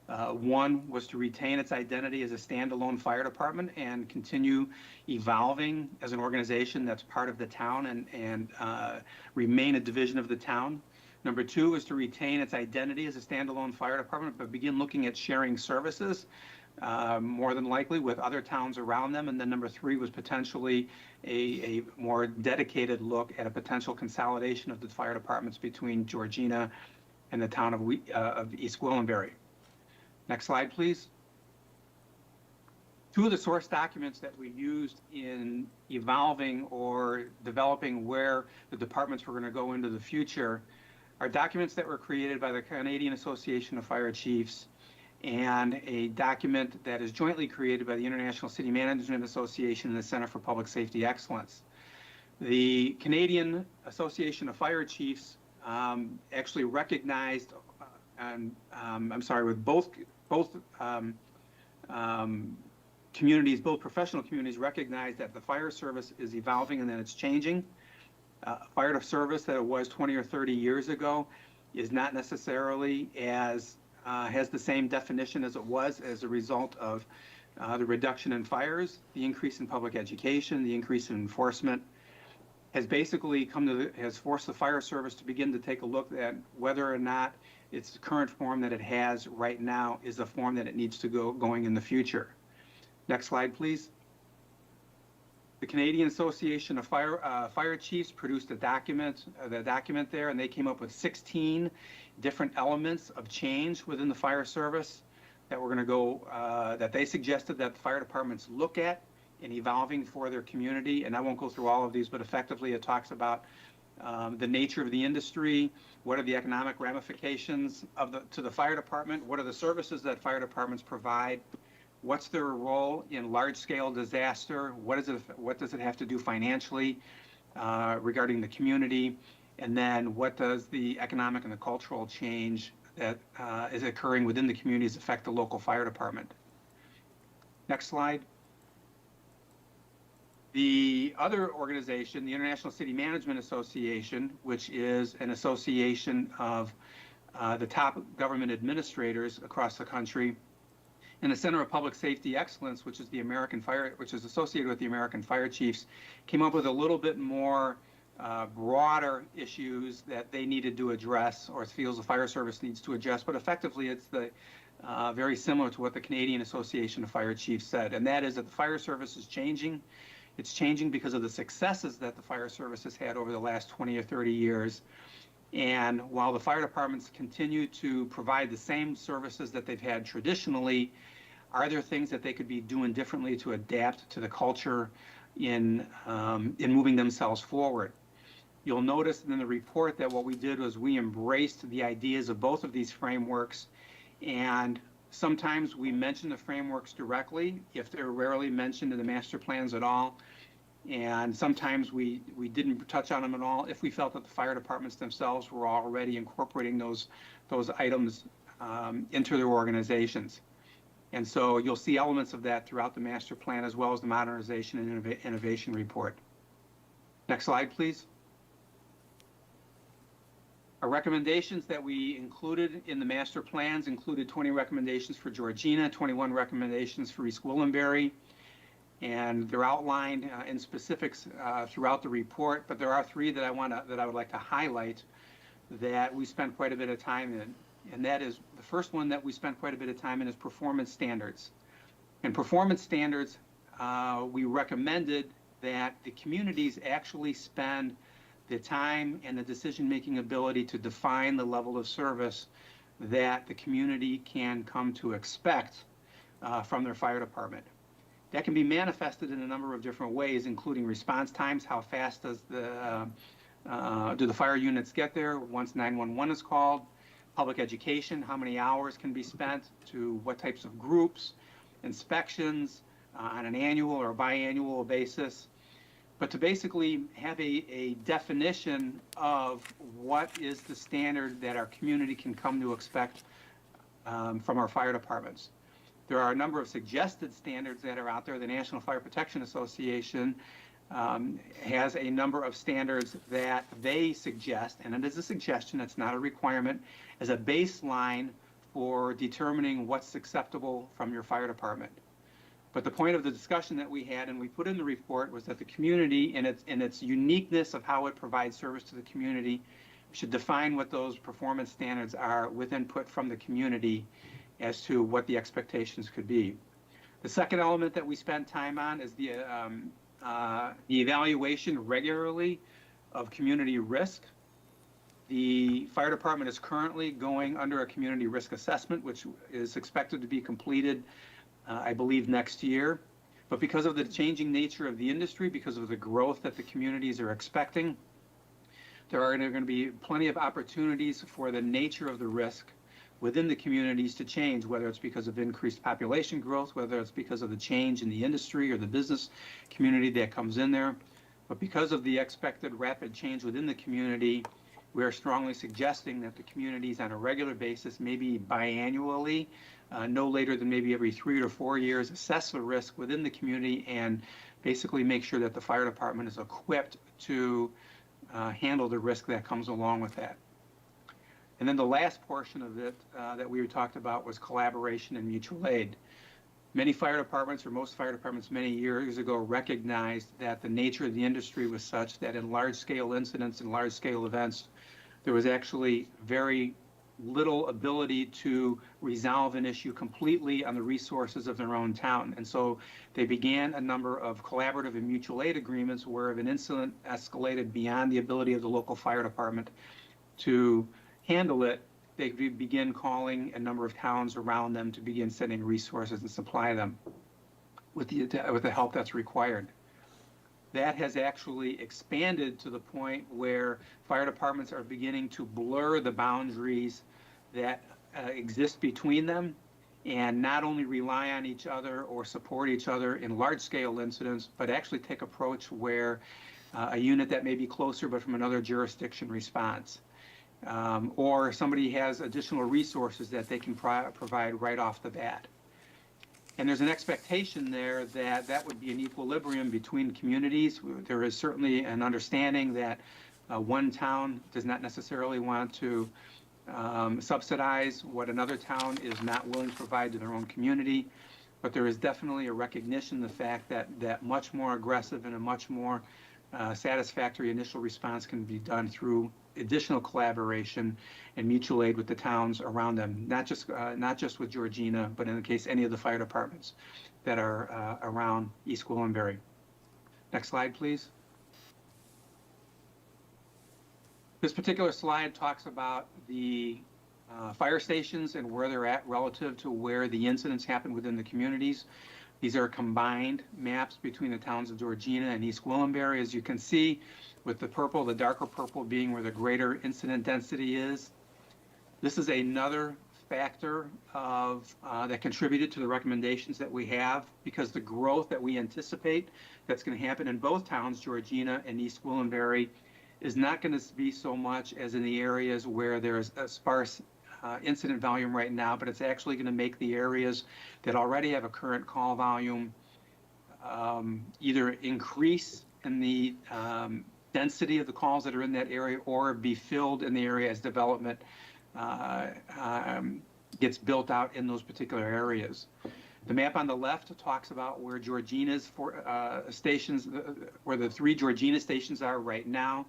One was to retain its identity as a standalone fire department and continue evolving as an organization that's part of the town and remain a division of the town. Number two was to retain its identity as a standalone fire department, but begin looking at sharing services, more than likely with other towns around them. And then number three was potentially a more dedicated look at a potential consolidation of the fire departments between Georgina and the town of East Gwillimbury. Next slide, please. Two of the source documents that we used in evolving or developing where the departments were going to go into the future are documents that were created by the Canadian Association of Fire Chiefs and a document that is jointly created by the International City Management Association and the Center for Public Safety Excellence. The Canadian Association of Fire Chiefs actually recognized, with both communities, both professional communities recognize that the fire service is evolving and that it's changing. Fire service that it was 20 or 30 years ago is not necessarily as has the same definition as it was as a result of the reduction in fires, the increase in public education, the increase in enforcement, has basically has forced the fire service to begin to take a look at whether or not its current form that it has right now is a form that it needs to going in the future. Next slide, please. The Canadian Association of Fire Chiefs produced a document, there, and they came up with 16 different elements of change within the fire service that we're going to go, that they suggested that the fire departments look at in evolving for their community. And I won't go through all of these, but effectively it talks about the nature of the industry, what are the economic ramifications to the fire department, what are the services that fire departments provide, what's their role in large-scale disaster, what does it have to do financially regarding the community, and then what does the economic and the cultural change that is occurring within the communities affect the local fire department. Next slide. The other organization, the International City Management Association, which is an association of the top government administrators across the country, and the Center of Public Safety Excellence, which is associated with the American Fire Chiefs, came up with a little bit more broader issues that they needed to address, or feels the fire service needs to address. But effectively, it's very similar to what the Canadian Association of Fire Chiefs said, and that is that the fire service is changing. It's changing because of the successes that the fire service has had over the last 20 or 30 years. And while the fire departments continue to provide the same services that they've had traditionally, are there things that they could be doing differently to adapt to the culture in moving themselves forward? You'll notice in the report that what we did was we embraced the ideas of both of these frameworks, and sometimes we mention the frameworks directly if they're rarely mentioned in the master plans at all. And sometimes we didn't touch on them at all if we felt that the fire departments themselves were already incorporating those items into their organizations. And so you'll see elements of that throughout the master plan as well as the modernization and innovation report. Next slide, please. Our recommendations that we included in the master plans included 20 recommendations for Georgina, 21 recommendations for East Gwillimbury, and they're outlined in specifics throughout the report, but there are three that I would like to highlight that we spent quite a bit of time in. And that is, the first one that we spent quite a bit of time in is performance standards. And performance standards, we recommended that the communities actually spend the time and the decision-making ability to define the level of service that the community can come to expect from their fire department. That can be manifested in a number of different ways, including response times, how fast does do the fire units get there once 911 is called, public education, how many hours can be spent to what types of groups, inspections on an annual or biannual basis, but to basically have a definition of what is the standard that our community can come to expect from our fire departments. There are a number of suggested standards that are out there. The National Fire Protection Association has a number of standards that they suggest, and it is a suggestion, it's not a requirement, as a baseline for determining what's acceptable from your fire department. But the point of the discussion that we had and we put in the report was that the community, in its uniqueness of how it provides service to the community, should define what those performance standards are with input from the community as to what the expectations could be. The second element that we spend time on is the evaluation regularly of community risk. The fire department is currently going under a community risk assessment, which is expected to be completed, I believe, next year. But because of the changing nature of the industry, because of the growth that the communities are expecting, there are going to be plenty of opportunities for the nature of the risk within the communities to change, whether it's because of increased population growth, whether it's because of the change in the industry or the business community that comes in there. But because of the expected rapid change within the community, we are strongly suggesting that the communities on a regular basis, maybe biannually, no later than maybe every 3 or 4 years, assess the risk within the community and basically make sure that the fire department is equipped to handle the risk that comes along with that. And then the last portion of it that we talked about was collaboration and mutual aid. Many fire departments, or most fire departments many years ago, recognized that the nature of the industry was such that in large-scale incidents and large-scale events, there was actually very little ability to resolve an issue completely on the resources of their own town. And so they began a number of collaborative and mutual aid agreements where if an incident escalated beyond the ability of the local fire department to handle it, they could begin calling a number of towns around them to begin sending resources and supply them with the help that's required. That has actually expanded to the point where fire departments are beginning to blur the boundaries that exist between them and not only rely on each other or support each other in large-scale incidents, but actually take approach where a unit that may be closer but from another jurisdiction responds. Or somebody has additional resources that they can provide right off the bat. And there's an expectation there that that would be an equilibrium between communities. There is certainly an understanding that one town does not necessarily want to subsidize what another town is not willing to provide to their own community. But there is definitely a recognition of the fact that much more aggressive and a much more satisfactory initial response can be done through additional collaboration and mutual aid with the towns around them, not just with Georgina, but in the case any of the fire departments that are around East Gwillimbury. Next slide, please. This particular slide talks about the fire stations and where they're at relative to where the incidents happen within the communities. These are combined maps between the towns of Georgina and East Gwillimbury. As you can see, with the purple, the darker purple being where the greater incident density is. This is another factor of that contributed to the recommendations that we have, because the growth that we anticipate that's going to happen in both towns, Georgina and East Gwillimbury, is not going to be so much as in the areas where there's a sparse incident volume right now, but it's actually going to make the areas that already have a current call volume either increase in the density of the calls that are in that area or be filled in the area as development gets built out in those particular areas. The map on the left talks about where Georgina's stations, where the 3 Georgina stations are right now.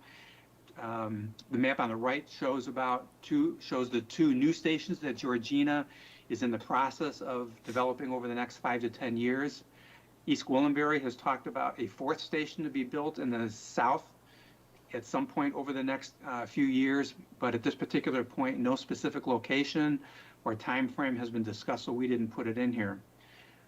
The map on the right shows the 2 new stations that Georgina is in the process of developing over the next 5 to 10 years. East Gwillimbury has talked about a 4th station to be built in the south at some point over the next few years, but at this particular point, no specific location or time frame has been discussed, so we didn't put it in here.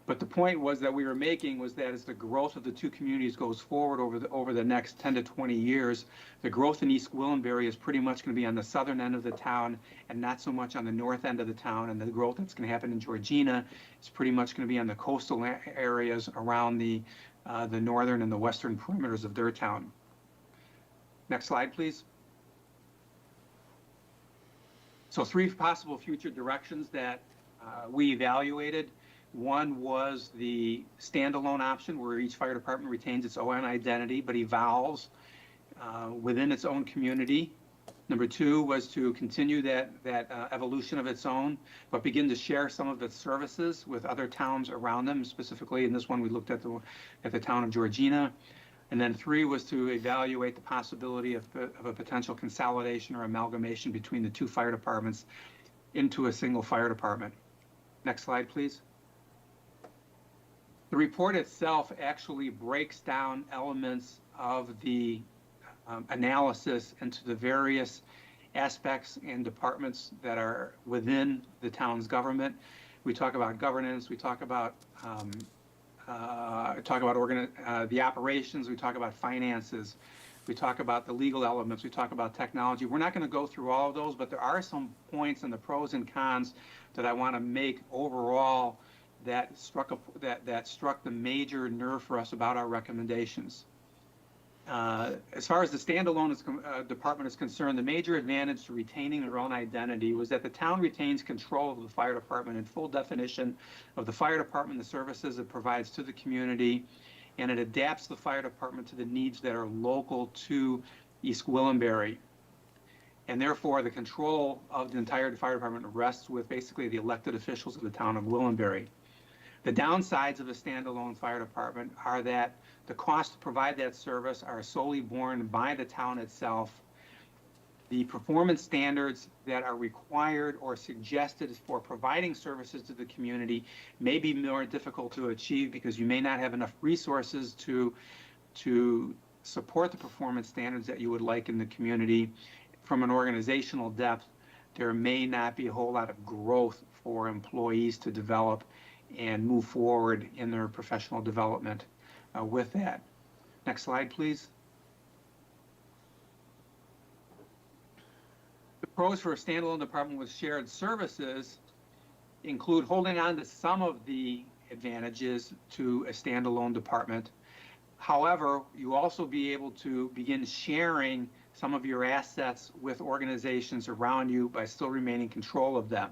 But the point was that we were making was that as the growth of the 2 communities goes forward over the next 10 to 20 years, the growth in East Gwillimbury is pretty much going to be on the southern end of the town and not so much on the north end of the town. And the growth that's going to happen in Georgina is pretty much going to be on the coastal areas around the northern and the western perimeters of their town. Next slide, please. So 3 possible future directions that we evaluated. One was the standalone option where each fire department retains its own identity but evolves within its own community. Number 2 was to continue that evolution of its own, but begin to share some of its services with other towns around them. Specifically, in this one, we looked at the town of Georgina. And then 3 was to evaluate the possibility of a potential consolidation or amalgamation between the 2 fire departments into a single fire department. Next slide, please. The report itself actually breaks down elements of the analysis into the various aspects and departments that are within the town's government. We talk about governance, we talk about the operations, we talk about finances, we talk about the legal elements, we talk about technology. We're not going to go through all of those, but there are some points in the pros and cons that I want to make overall that struck the major nerve for us about our recommendations. As far as the standalone department is concerned, the major advantage to retaining their own identity was that the town retains control of the fire department and full definition of the fire department, the services it provides to the community, and it adapts the fire department to the needs that are local to East Gwillimbury. And therefore, the control of the entire fire department rests with basically the elected officials of the town of Gwillimbury. The downsides of a standalone fire department are that the costs to provide that service are solely borne by the town itself. The performance standards that are required or suggested for providing services to the community may be more difficult to achieve because you may not have enough resources to support the performance standards that you would like in the community. From an organizational depth, there may not be a whole lot of growth for employees to develop and move forward in their professional development with that. Next slide, please. The pros for a standalone department with shared services include holding on to some of the advantages to a standalone department. However, you also be able to begin sharing some of your assets with organizations around you by still remaining control of them.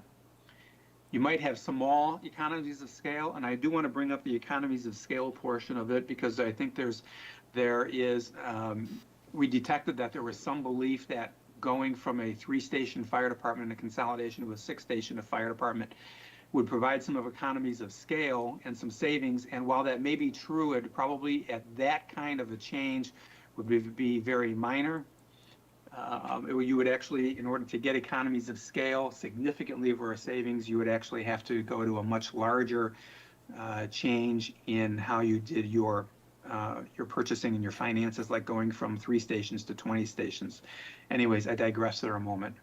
You might have small economies of scale, and I do want to bring up the economies of scale portion of it because I think we detected that there was some belief that going from a 3-station fire department and a consolidation to a 6-station fire department would provide some of economies of scale and some savings. And while that may be true, it probably at that kind of a change would be very minor. You would actually, in order to get economies of scale significantly for a savings, you would actually have to go to a much larger change in how you did your purchasing and your finances, like going from 3 stations to 20 stations. Anyways, I digress there a moment.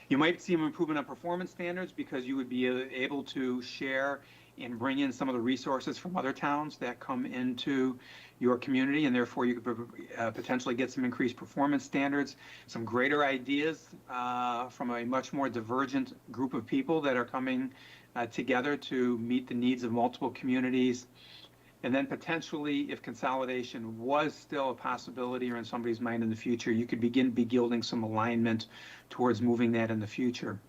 You might see an improvement on performance standards because you would be able to share and bring in some of the resources from other towns that come into your community, and therefore you could potentially get some increased performance standards, some greater ideas from a much more divergent group of people that are coming together to meet the needs of multiple communities. And then potentially, if consolidation was still a possibility or in somebody's mind in the future, you could begin gilding some alignment towards moving that in the future.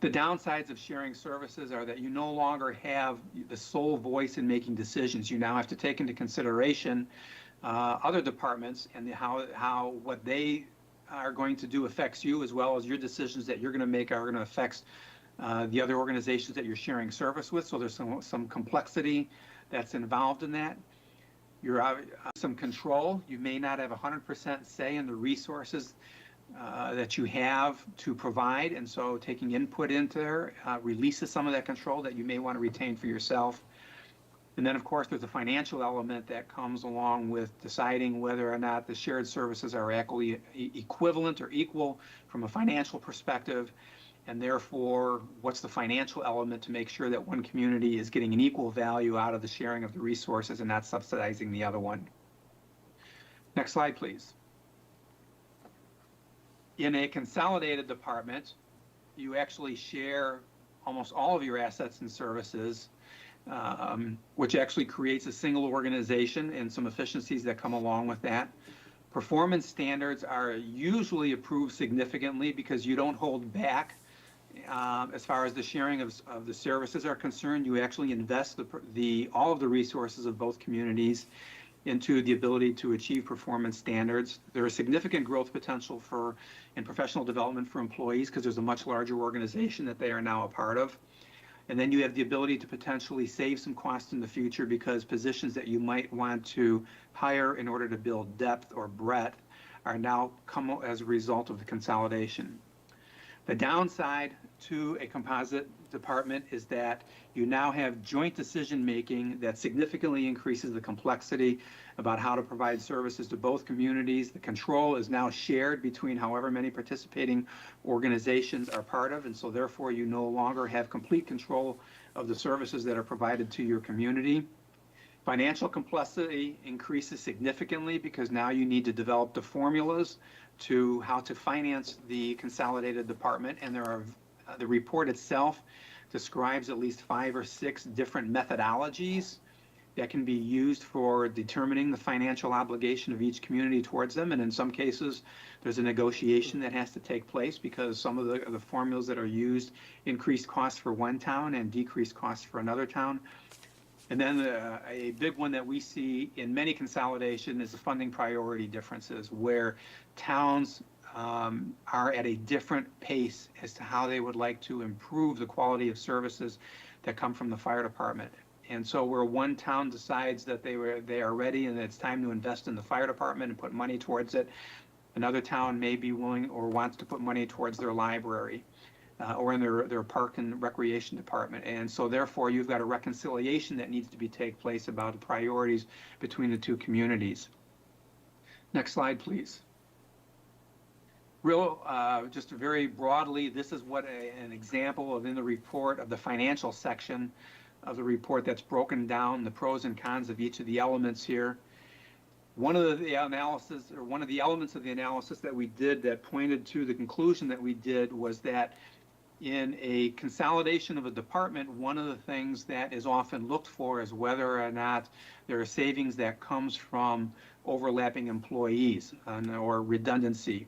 The downsides of sharing services are that you no longer have the sole voice in making decisions. You now have to take into consideration other departments and how what they are going to do affects you, as well as your decisions that you're going to make are going to affect the other organizations that you're sharing service with. So there's some complexity that's involved in that. You're some control. You may not have 100% say in the resources that you have to provide, and so taking input into there releases some of that control that you may want to retain for yourself. And then, of course, there's a financial element that comes along with deciding whether or not the shared services are equivalent or equal from a financial perspective, and therefore, what's the financial element to make sure that one community is getting an equal value out of the sharing of the resources and not subsidizing the other one. Next slide, please. In a consolidated department, you actually share almost all of your assets and services, which actually creates a single organization and some efficiencies that come along with that. Performance standards are usually approved significantly because you don't hold back as far as the sharing of the services are concerned. You actually invest all of the resources of both communities into the ability to achieve performance standards. There is significant growth potential in professional development for employees because there's a much larger organization that they are now a part of. And then you have the ability to potentially save some costs in the future because positions that you might want to hire in order to build depth or breadth are now come as a result of the consolidation. The downside to a composite department is that you now have joint decision-making that significantly increases the complexity about how to provide services to both communities. The control is now shared between however many participating organizations are part of, and so therefore you no longer have complete control of the services that are provided to your community. Financial complexity increases significantly because now you need to develop the formulas to how to finance the consolidated department, and the report itself describes at least 5 or 6 different methodologies that can be used for determining the financial obligation of each community towards them. And in some cases, there's a negotiation that has to take place because some of the formulas that are used increase costs for one town and decrease costs for another town. And then a big one that we see in many consolidation is the funding priority differences, where towns are at a different pace as to how they would like to improve the quality of services that come from the fire department. And so where one town decides that they are ready and it's time to invest in the fire department and put money towards it, another town may be willing or wants to put money towards their library or in their park and recreation department. And so therefore you've got a reconciliation that needs to take place about the priorities between the two communities. Next slide, please. Just very broadly, this is what an example of in the report of the financial section of the report that's broken down, the pros and cons of each of the elements here. One of the analysis, or one of the elements of the analysis that we did that pointed to the conclusion that we did was that in a consolidation of a department, one of the things that is often looked for is whether or not there are savings that comes from overlapping employees or redundancy.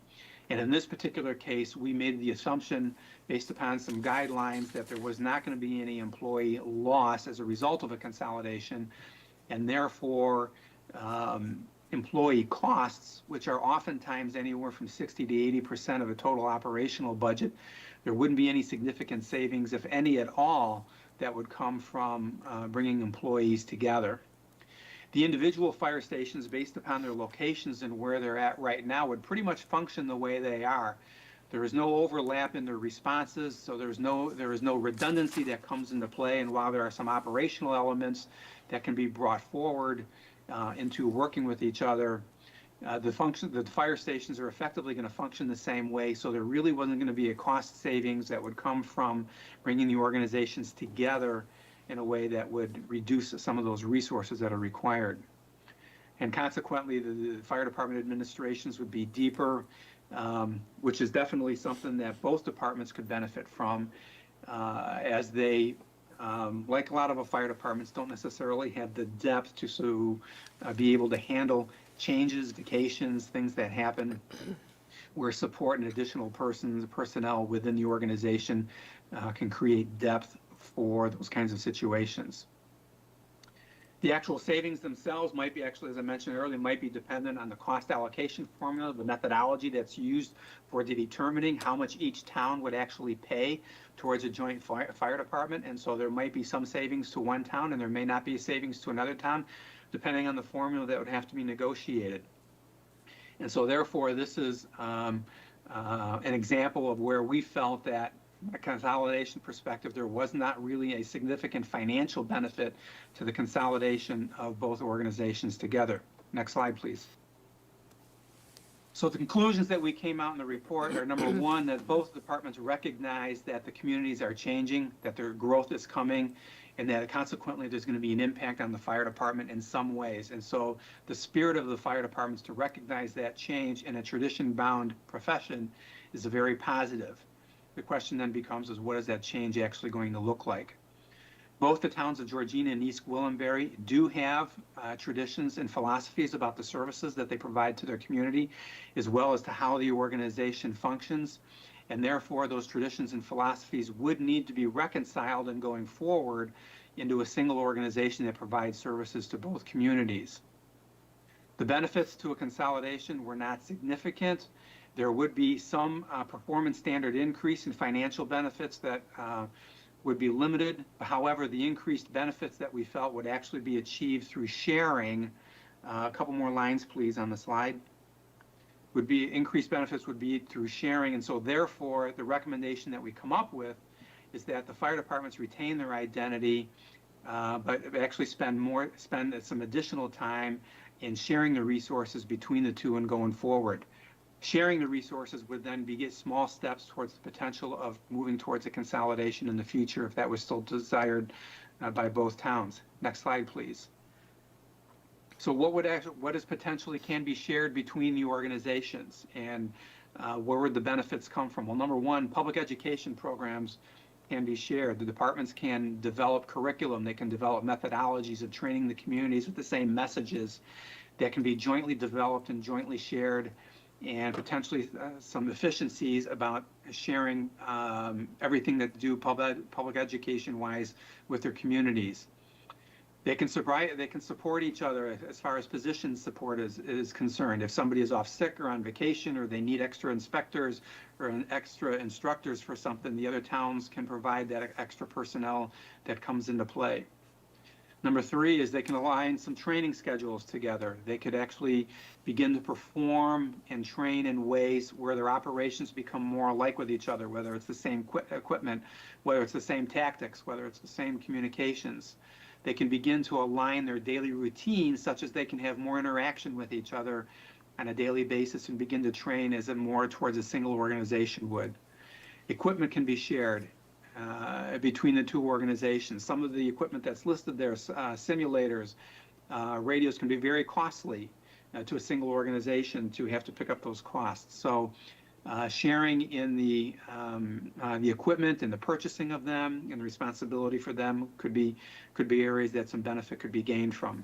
And in this particular case, we made the assumption based upon some guidelines that there was not going to be any employee loss as a result of a consolidation, and therefore employee costs, which are oftentimes anywhere from 60 to 80% of a total operational budget, there wouldn't be any significant savings, if any at all, that would come from bringing employees together. The individual fire stations, based upon their locations and where they're at right now, would pretty much function the way they are. There is no overlap in their responses, so there is no redundancy that comes into play. And while there are some operational elements that can be brought forward into working with each other, the fire stations are effectively going to function the same way. So there really wasn't going to be a cost savings that would come from bringing the organizations together in a way that would reduce some of those resources that are required. And consequently, the fire department administrations would be deeper, which is definitely something that both departments could benefit from, as they, like a lot of fire departments, don't necessarily have the depth to be able to handle changes, vacations, things that happen where support and additional personnel within the organization can create depth for those kinds of situations. The actual savings themselves might be actually, as I mentioned earlier, might be dependent on the cost allocation formula, the methodology that's used for determining how much each town would actually pay towards a joint fire department. And so there might be some savings to one town and there may not be savings to another town, depending on the formula that would have to be negotiated. And so therefore, this is an example of where we felt that from a consolidation perspective, there was not really a significant financial benefit to the consolidation of both organizations together. Next slide, please. So the conclusions that we came out in the report are, number one, that both departments recognize that the communities are changing, that their growth is coming, and that consequently there's going to be an impact on the fire department in some ways. And so the spirit of the fire department is to recognize that change in a tradition-bound profession is very positive. The question then becomes is what is that change actually going to look like? Both the towns of Georgina and East Gwillimbury do have traditions and philosophies about the services that they provide to their community, as well as to how the organization functions. And therefore, those traditions and philosophies would need to be reconciled and going forward into a single organization that provides services to both communities. The benefits to a consolidation were not significant. There would be some performance standard increase in financial benefits that would be limited. However, the increased benefits that we felt would actually be achieved through sharing, a couple more lines please on the slide, would be increased benefits would be through sharing. And so therefore, the recommendation that we come up with is that the fire departments retain their identity, but actually spend some additional time in sharing the resources between the two and going forward. Sharing the resources would then be small steps towards the potential of moving towards a consolidation in the future if that was still desired by both towns. Next slide, please. So what is potentially can be shared between the organizations, and where would the benefits come from? Well, number one, public education programs can be shared. The departments can develop curriculum. They can develop methodologies of training the communities with the same messages that can be jointly developed and jointly shared, and potentially some efficiencies about sharing everything that do public education-wise with their communities. They can support each other as far as position support is concerned. If somebody is off sick or on vacation, or they need extra inspectors or extra instructors for something, the other towns can provide that extra personnel that comes into play. Number three is they can align some training schedules together. They could actually begin to perform and train in ways where their operations become more alike with each other, whether it's the same equipment, whether it's the same tactics, whether it's the same communications. They can begin to align their daily routines such as they can have more interaction with each other on a daily basis and begin to train as more towards a single organization would. Equipment can be shared between the two organizations. Some of the equipment that's listed there, simulators, radios, can be very costly to a single organization to have to pick up those costs. So sharing in the equipment and the purchasing of them and the responsibility for them could be areas that some benefit could be gained from.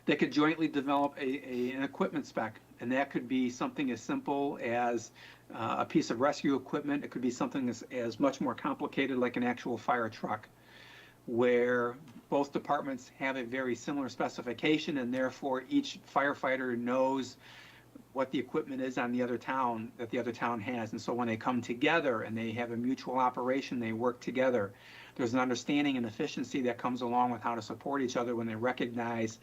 They could jointly develop an equipment spec, and that could be something as simple as a piece of rescue equipment. It could be something as much more complicated like an actual fire truck, where both departments have a very similar specification, and therefore each firefighter knows what the equipment is on the other town that the other town has. And so when they come together and they have a mutual operation, they work together. There's an understanding and efficiency that comes along with how to support each other when they recognize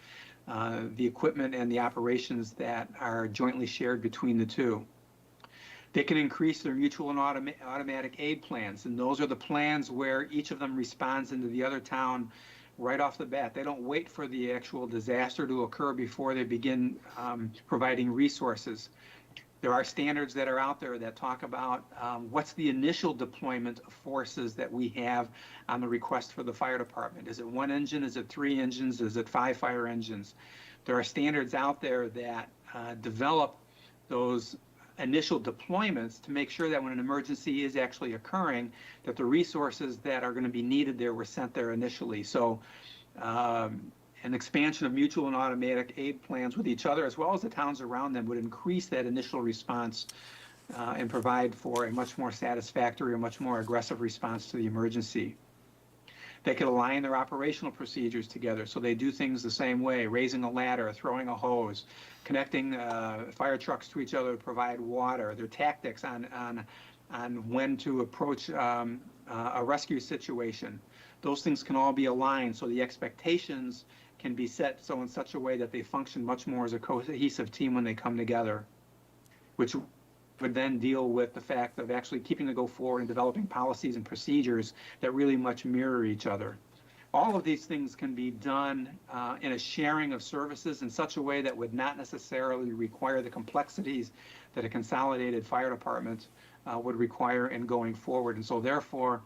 the equipment and the operations that are jointly shared between the two. They can increase their mutual and automatic aid plans, and those are the plans where each of them responds into the other town right off the bat. They don't wait for the actual disaster to occur before they begin providing resources. There are standards that are out there that talk about what's the initial deployment of forces that we have on the request for the fire department. Is it 1 engine? Is it 3 engines? Is it 5 fire engines? There are standards out there that develop those initial deployments to make sure that when an emergency is actually occurring, that the resources that are going to be needed there were sent there initially. So an expansion of mutual and automatic aid plans with each other, as well as the towns around them, would increase that initial response and provide for a much more satisfactory or much more aggressive response to the emergency. They could align their operational procedures together so they do things the same way, raising a ladder, throwing a hose, connecting fire trucks to each other to provide water, their tactics on when to approach a rescue situation. Those things can all be aligned so the expectations can be set so in such a way that they function much more as a cohesive team when they come together, which would then deal with the fact of actually keeping the go forward and developing policies and procedures that really much mirror each other. All of these things can be done in a sharing of services in such a way that would not necessarily require the complexities that a consolidated fire department would require in going forward. And so therefore,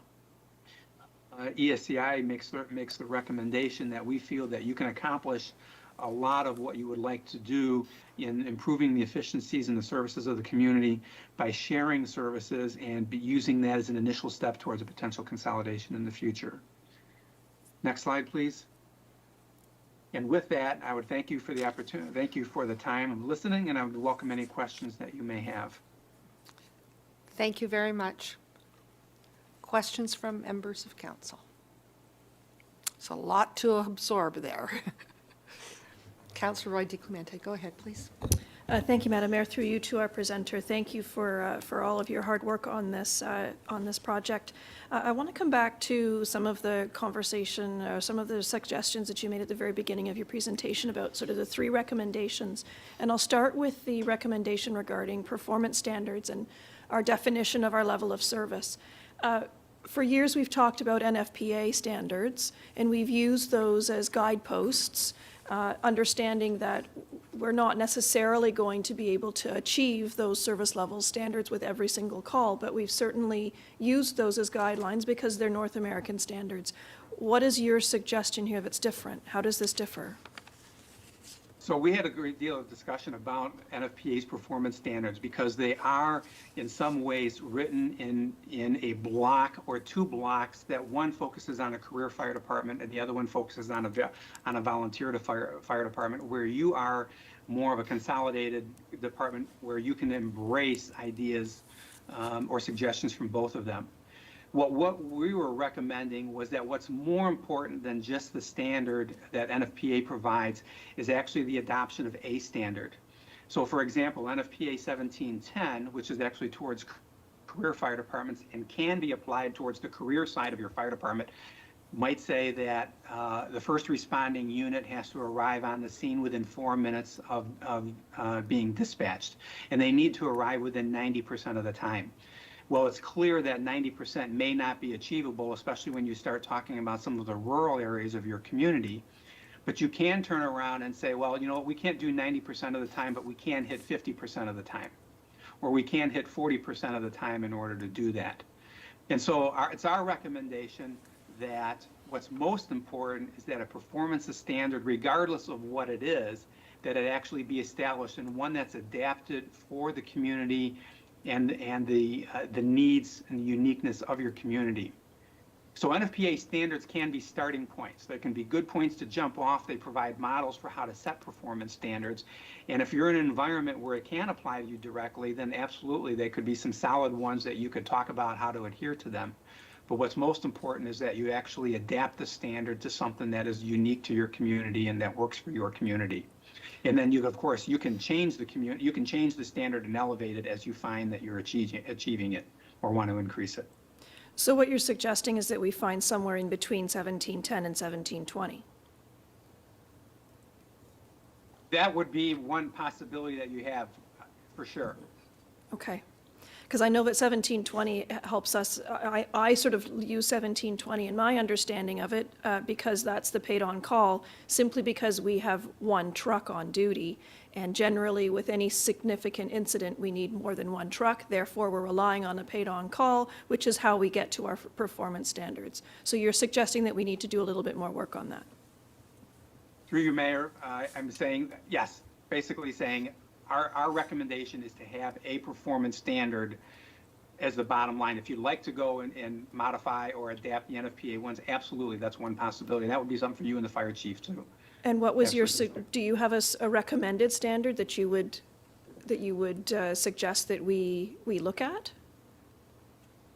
ESCI makes the recommendation that we feel that you can accomplish a lot of what you would like to do in improving the efficiencies and the services of the community by sharing services and using that as an initial step towards a potential consolidation in the future. Next slide, please. And with that, I would thank you for the opportunity, thank you for the time of listening, and I would welcome any questions that you may have. Thank you very much. Questions from members of council? It's a lot to absorb there. Councilor Roy DiClemente, go ahead, please. Thank you, Madam Mayor. Through you to our presenter, thank you for all of your hard work on this project. I want to come back to some of the conversation, some of the suggestions that you made at the very beginning of your presentation about sort of the 3 recommendations. And I'll start with the recommendation regarding performance standards and our definition of our level of service. For years, we've talked about NFPA standards, and we've used those as guideposts, understanding that we're not necessarily going to be able to achieve those service level standards with every single call, but we've certainly used those as guidelines because they're North American standards. What is your suggestion here that's different? How does this differ? So we had a great deal of discussion about NFPA's performance standards because they are in some ways written in a block or 2 blocks that one focuses on a career fire department and the other one focuses on a volunteer fire department, where you are more of a consolidated department where you can embrace ideas or suggestions from both of them. What we were recommending was that what's more important than just the standard that NFPA provides is actually the adoption of a standard. So for example, NFPA 1710, which is actually towards career fire departments and can be applied towards the career side of your fire department, might say that the first responding unit has to arrive on the scene within 4 minutes of being dispatched, and they need to arrive within 90% of the time. Well, it's clear that 90% may not be achievable, especially when you start talking about some of the rural areas of your community. But you can turn around and say, well, you know what, we can't do 90% of the time, but we can hit 50% of the time. Or we can hit 40% of the time in order to do that. And so it's our recommendation that what's most important is that a performance standard, regardless of what it is, that it actually be established and one that's adapted for the community and the needs and the uniqueness of your community. So NFPA standards can be starting points. They can be good points to jump off. They provide models for how to set performance standards. And if you're in an environment where it can apply to you directly, then absolutely they could be some solid ones that you could talk about how to adhere to them. But what's most important is that you actually adapt the standard to something that is unique to your community and that works for your community. And then you, of course, you can change the standard and elevate it as you find that you're achieving it or want to increase it. So what you're suggesting is that we find somewhere in between 1710 and 1720? That would be one possibility that you have, for sure. Okay. Because I know that 1720 helps us, I sort of use 1720 in my understanding of it because that's the paid on call, simply because we have 1 truck on duty. And generally, with any significant incident, we need more than 1 truck. Therefore, we're relying on a paid on call, which is how we get to our performance standards. So you're suggesting that we need to do a little bit more work on that? Through you, Mayor, I'm saying, yes, basically saying our recommendation is to have a performance standard as the bottom line. If you'd like to go and modify or adapt the NFPA ones, absolutely, that's one possibility. That would be something for you and the fire chief to And what was your, Absolutely. do you have a recommended standard that you would suggest that we look at?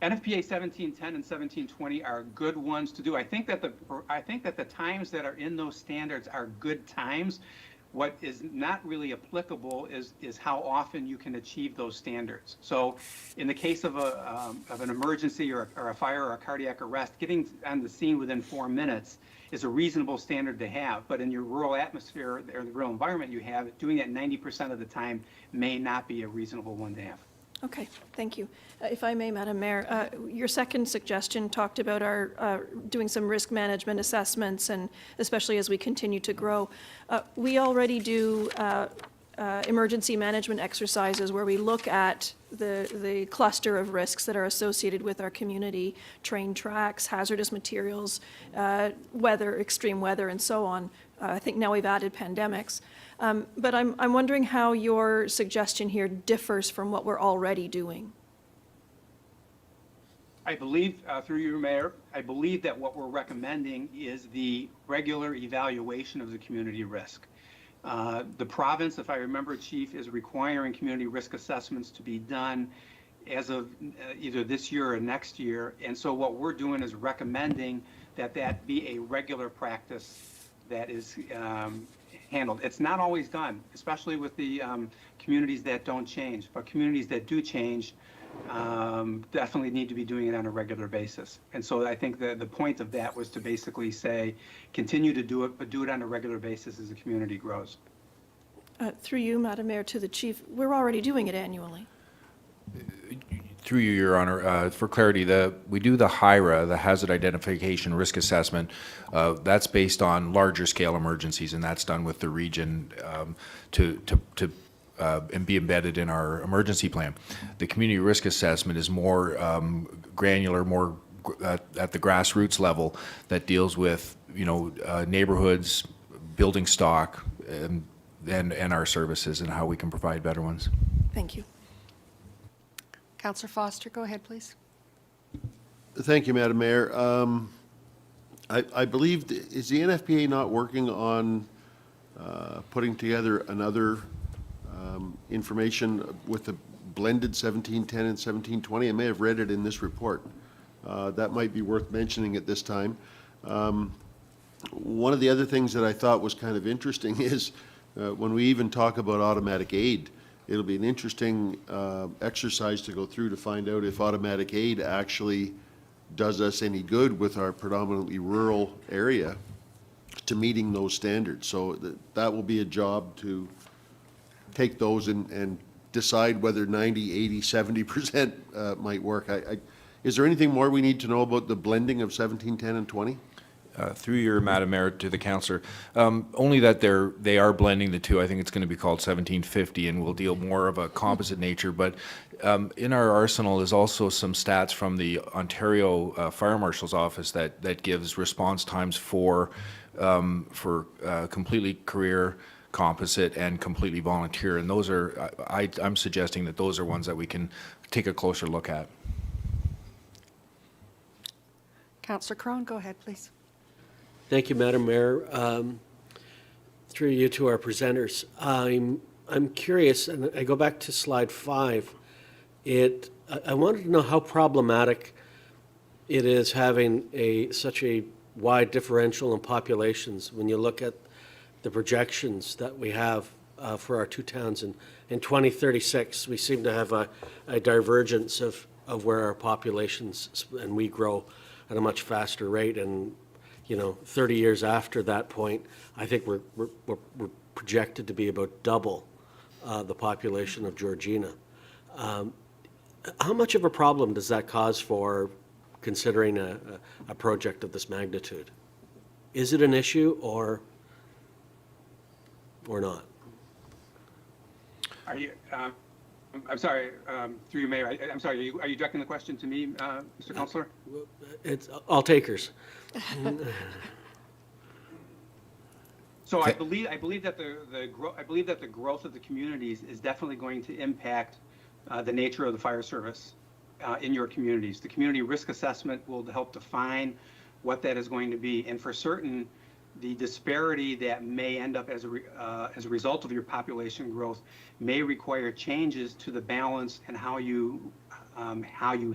NFPA 1710 and 1720 are good ones to do. I think that the times that are in those standards are good times. What is not really applicable is how often you can achieve those standards. So in the case of an emergency or a fire or a cardiac arrest, getting on the scene within 4 minutes is a reasonable standard to have. But in your rural atmosphere or the rural environment you have, doing that 90% of the time may not be a reasonable one to have. Okay, thank you. If I may, Madam Mayor, your second suggestion talked about our doing some risk management assessments, and especially as we continue to grow. We already do emergency management exercises where we look at the cluster of risks that are associated with our community, train tracks, hazardous materials, weather, extreme weather, and so on. I think now we've added pandemics. But I'm wondering how your suggestion here differs from what we're already doing. I believe, through you, Mayor, I believe that what we're recommending is the regular evaluation of the community risk. The province, if I remember, Chief, is requiring community risk assessments to be done as of either this year or next year. And so what we're doing is recommending that that be a regular practice that is handled. It's not always done, especially with the communities that don't change, but communities that do change definitely need to be doing it on a regular basis. And so I think the point of that was to basically say, continue to do it, but do it on a regular basis as the community grows. Through you, Madam Mayor, to the Chief, we're already doing it annually. Through you, Your Honor, for clarity, we do the HIRA, the Hazard Identification Risk Assessment. That's based on larger scale emergencies, and that's done with the region and be embedded in our emergency plan. The community risk assessment is more granular, more at the grassroots level, that deals with neighborhoods, building stock, and our services and how we can provide better ones. Thank you. Councillor Foster, go ahead, please. Thank you, Madam Mayor. I believe, is the NFPA not working on putting together another information with the blended 1710 and 1720? I may have read it in this report. That might be worth mentioning at this time. One of the other things that I thought was kind of interesting is when we even talk about automatic aid, it'll be an interesting exercise to go through to find out if automatic aid actually does us any good with our predominantly rural area to meeting those standards. So that will be a job to take those and decide whether 90, 80, 70% might work. Is there anything more we need to know about the blending of 1710 and 20? Through your Madam Mayor to the councillor, only that they are blending the two. I think it's going to be called 1750 and will deal more of a composite nature. But in our arsenal is also some stats from the Ontario Fire Marshal's Office that gives response times for completely career, composite, and completely volunteer. And those are, I'm suggesting that those are ones that we can take a closer look at. Councillor Crone, go ahead, please. Thank you, Madam Mayor. Through you to our presenters, I'm curious, and I go back to slide 5. I wanted to know how problematic it is having such a wide differential in populations when you look at the projections that we have for our two towns. In 2036, we seem to have a divergence of where our populations, and we grow at a much faster rate. And 30 years after that point, I think we're projected to be about double the population of Georgina. How much of a problem does that cause for considering a project of this magnitude? Is it an issue or not? Are you? I'm sorry. Through you, Mayor. I'm sorry. Are you directing the question to me, Mr. Councillor? It's all takers. So I believe that the growth of the communities is definitely going to impact the nature of the fire service in your communities. The community risk assessment will help define what that is going to be, and for certain the disparity that may end up as a result of your population growth may require changes to the balance and how you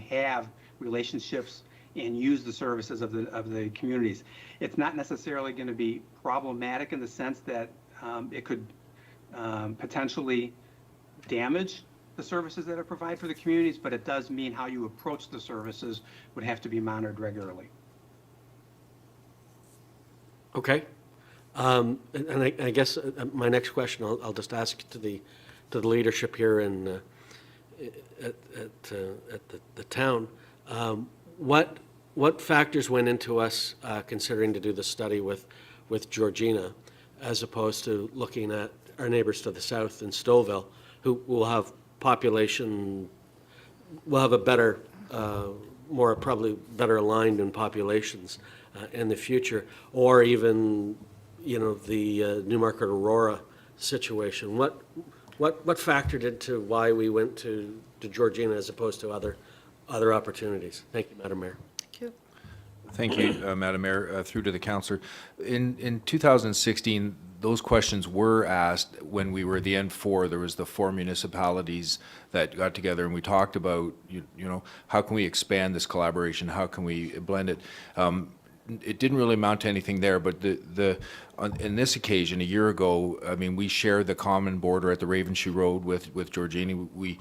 have relationships and use the services of the communities. It's not necessarily going to be problematic in the sense that it could potentially damage the services that are provided for the communities, but it does mean how you approach the services would have to be monitored regularly. Okay. And I guess my next question, I'll just ask to the leadership here in at the town. What factors went into us considering to do the study with Georgina, as opposed to looking at our neighbors to the south in Stouffville, who will have population, will have a better, more probably better aligned in populations in the future, or even, you know, the Newmarket Aurora situation. What factored into why we went to Georgina as opposed to other opportunities? Thank you, Madam Mayor. Thank you. Thank you, Madam Mayor. Through to the councillor. In 2016, those questions were asked when we were the N4. There was the 4 municipalities that got together, and we talked about, you know, how can we expand this collaboration? How can we blend it? It didn't really amount to anything there, but in this occasion, a year ago, I mean, we share the common border at the Ravenshoe Road with Georgina. We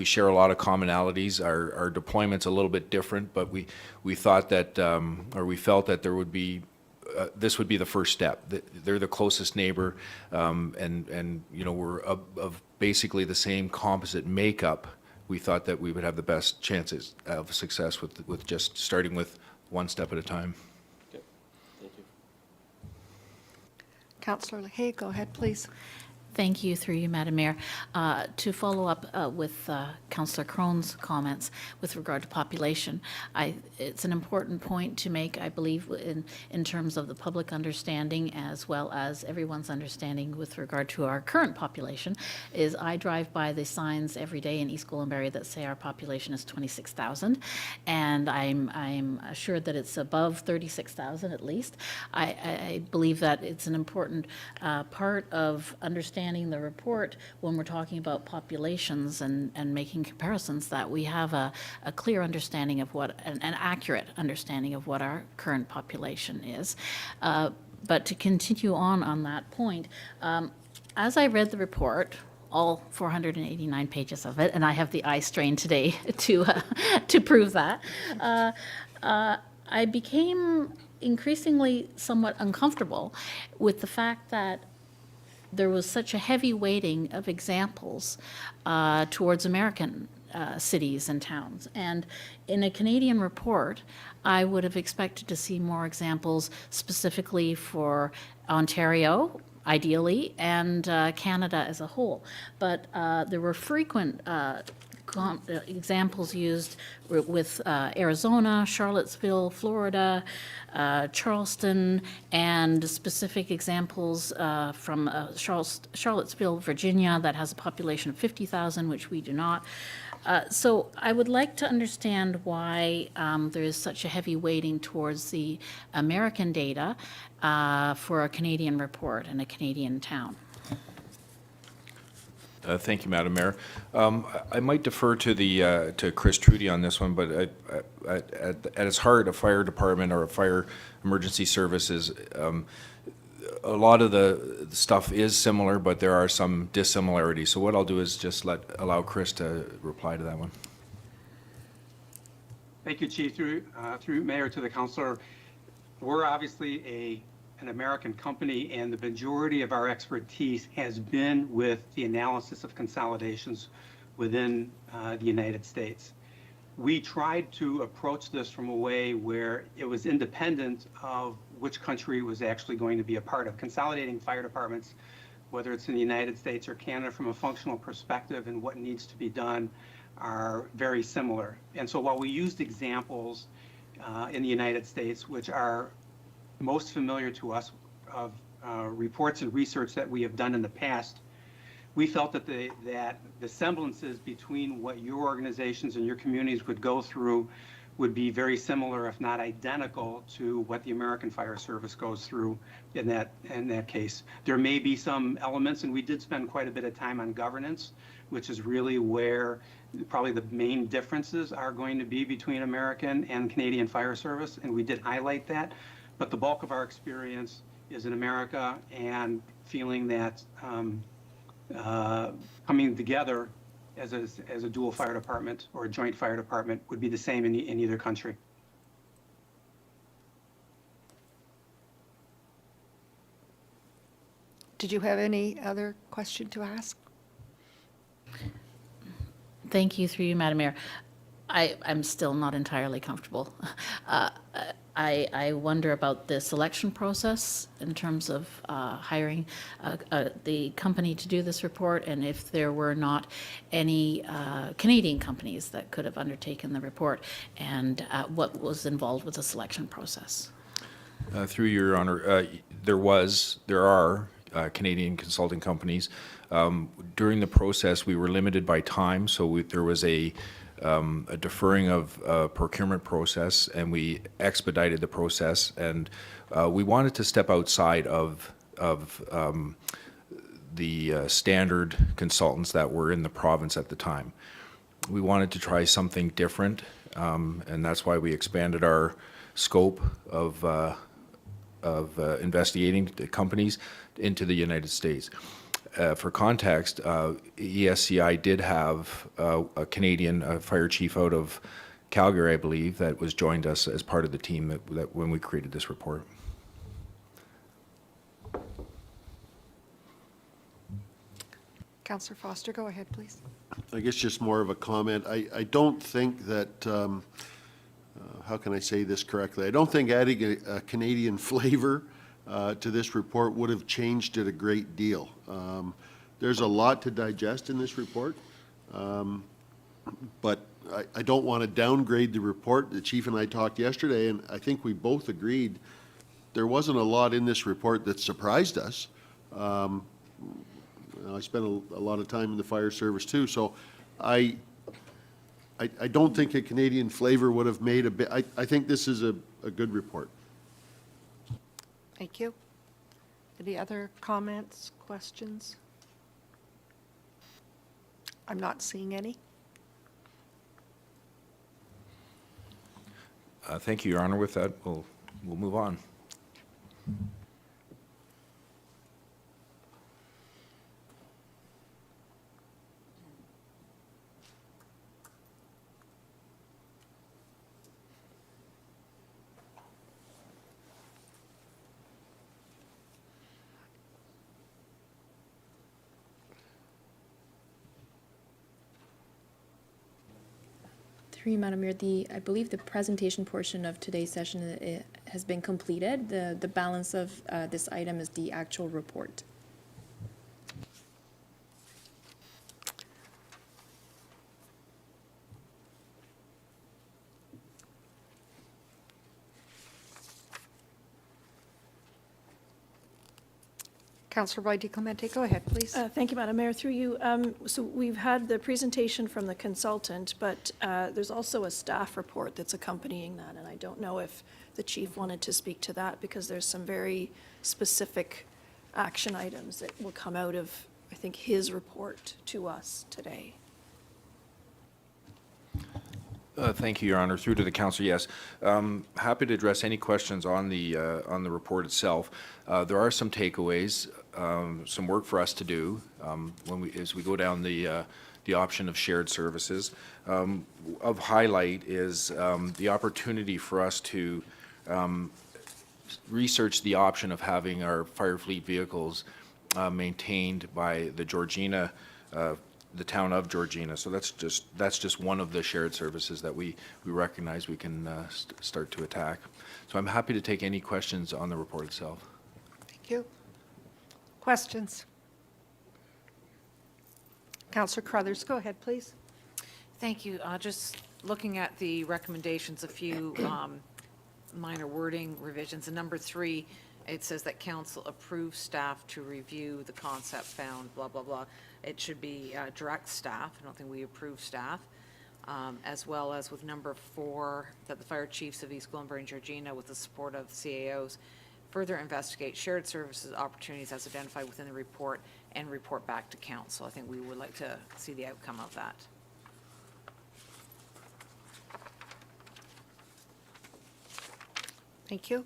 share a lot of commonalities. Our deployment's a little bit different, but we thought that, or we felt that there would be, this would be the first step. They're the closest neighbor, and you know, we're of basically the same composite makeup. We thought that we would have the best chances of success with just starting with one step at a time. Okay. Thank you. Councillor Hay, go ahead, please. Thank you, through you, Madam Mayor. To follow up with Councillor Crone's comments with regard to population, it's an important point to make, I believe, in terms of the public understanding as well as everyone's understanding with regard to our current population, is I drive by the signs every day in East Gwillimbury that say our population is 26,000, and I'm assured that it's above 36,000 at least. I believe that it's an important part of understanding the report when we're talking about populations and making comparisons, that we have a clear understanding of what, an accurate understanding of what our current population is. But to continue on that point, as I read the report, all 489 pages of it, and I have the eye strain today to prove that, I became increasingly somewhat uncomfortable with the fact that there was such a heavy weighting of examples towards American cities and towns. And in a Canadian report, I would have expected to see more examples specifically for Ontario, ideally, and Canada as a whole. But there were frequent examples used with Arizona, Charlottesville, Florida, Charleston, and specific examples from Charlottesville, Virginia, that has a population of 50,000, which we do not. So I would like to understand why there is such a heavy weighting towards the American data for a Canadian report and a Canadian town. Thank you, Madam Mayor. I might defer to Chris Trudy on this one, but at its heart, a fire department or a fire emergency services, a lot of the stuff is similar, but there are some dissimilarities. So what I'll do is just allow Chris to reply to that one. Thank you, Chief. Through Mayor to the Councillor, we're obviously an American company, and the majority of our expertise has been with the analysis of consolidations within the United States. We tried to approach this from a way where it was independent of which country was actually going to be a part of. Consolidating fire departments, whether it's in the United States or Canada, from a functional perspective and what needs to be done, are very similar. And so while we used examples in the United States, which are most familiar to us of reports and research that we have done in the past, we felt that the semblances between what your organizations and your communities would go through would be very similar, if not identical, to what the American Fire Service goes through in that case. There may be some elements, and we did spend quite a bit of time on governance, which is really where probably the main differences are going to be between American and Canadian Fire Service, and we did highlight that. But the bulk of our experience is in America, and feeling that coming together as a dual fire department or a joint fire department would be the same in either country. Did you have any other question to ask? Thank you, through you, Madam Mayor. I'm still not entirely comfortable. I wonder about the selection process in terms of hiring the company to do this report, and if there were not any Canadian companies that could have undertaken the report, and what was involved with the selection process. Through your honor, there are Canadian consulting companies. During the process, we were limited by time, so there was a deferring of procurement process, and we expedited the process, and we wanted to step outside of the standard consultants that were in the province at the time. We wanted to try something different, and that's why we expanded our scope of investigating the companies into the United States. For context, ESCI did have a Canadian fire chief out of Calgary, I believe, that was joined us as part of the team that when we created this report. Councillor Foster, go ahead, please. I guess just more of a comment. I don't think that, how can I say this correctly? I don't think adding a Canadian flavor to this report would have changed it a great deal. There's a lot to digest in this report, but I don't want to downgrade the report. The chief and I talked yesterday, and I think we both agreed there wasn't a lot in this report that surprised us. I spent a lot of time in the fire service too, so I don't think a Canadian flavor would have made a bit. I think this is a good report. Thank you. Any other comments, questions? I'm not seeing any. Thank you, Your Honor. With that, we'll move on. Through you, Madam Mayor, I believe the presentation portion of today's session has been completed. The balance of this item is the actual report. Councillor Roy DiClemente, go ahead, please. Thank you, Madam Mayor. Through you, so we've had the presentation from the consultant, but there's also a staff report that's accompanying that, and I don't know if the chief wanted to speak to that, because there's some very specific action items that will come out of, I think, his report to us today. Thank you, Your Honor. Through to the council, yes. Happy to address any questions on the report itself. There are some takeaways, some work for us to do as we go down the option of shared services. Of highlight is the opportunity for us to research the option of having our fire fleet vehicles maintained by the Georgina, the town of Georgina. So that's just one of the shared services that we recognize we can start to attack. So I'm happy to take any questions on the report itself. Thank you. Questions? Councillor Crothers, go ahead, please. Thank you. Just looking at the recommendations, a few minor wording revisions. In number 3, it says that council approves staff to review the concept found, blah, blah, blah. It should be direct staff. I don't think we approve staff. as well as with number 4, that the fire chiefs of East Gwillimbury and Georgina, with the support of CAOs, further investigate shared services opportunities as identified within the report and report back to council. I think we would like to see the outcome of that. Thank you.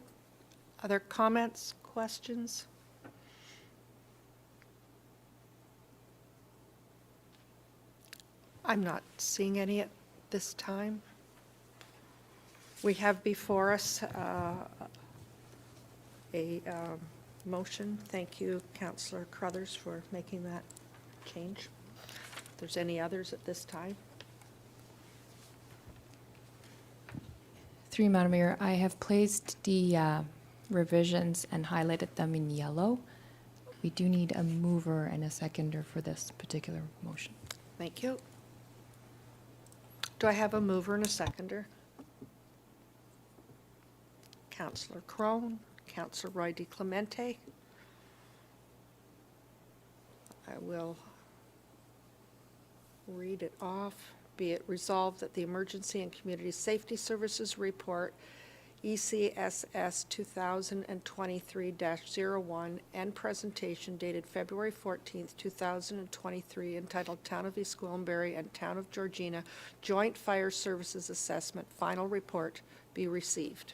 Other comments, questions? I'm not seeing any at this time. We have before us a motion. Thank you, Councillor Crothers, for making that change. If there's any others at this time. Through you, Madam Mayor, I have placed the revisions and highlighted them in yellow. We do need a mover and a seconder for this particular motion. Thank you. Do I have a mover and a seconder? Councillor Crone, Councillor Roy DeClemente. I will read it off. Be it resolved that the Emergency and Community Safety Services Report, ECSS 2023-01, and presentation dated February 14th, 2023, entitled Town of East Gwillimbury and Town of Georgina Joint Fire Services Assessment Final Report be received,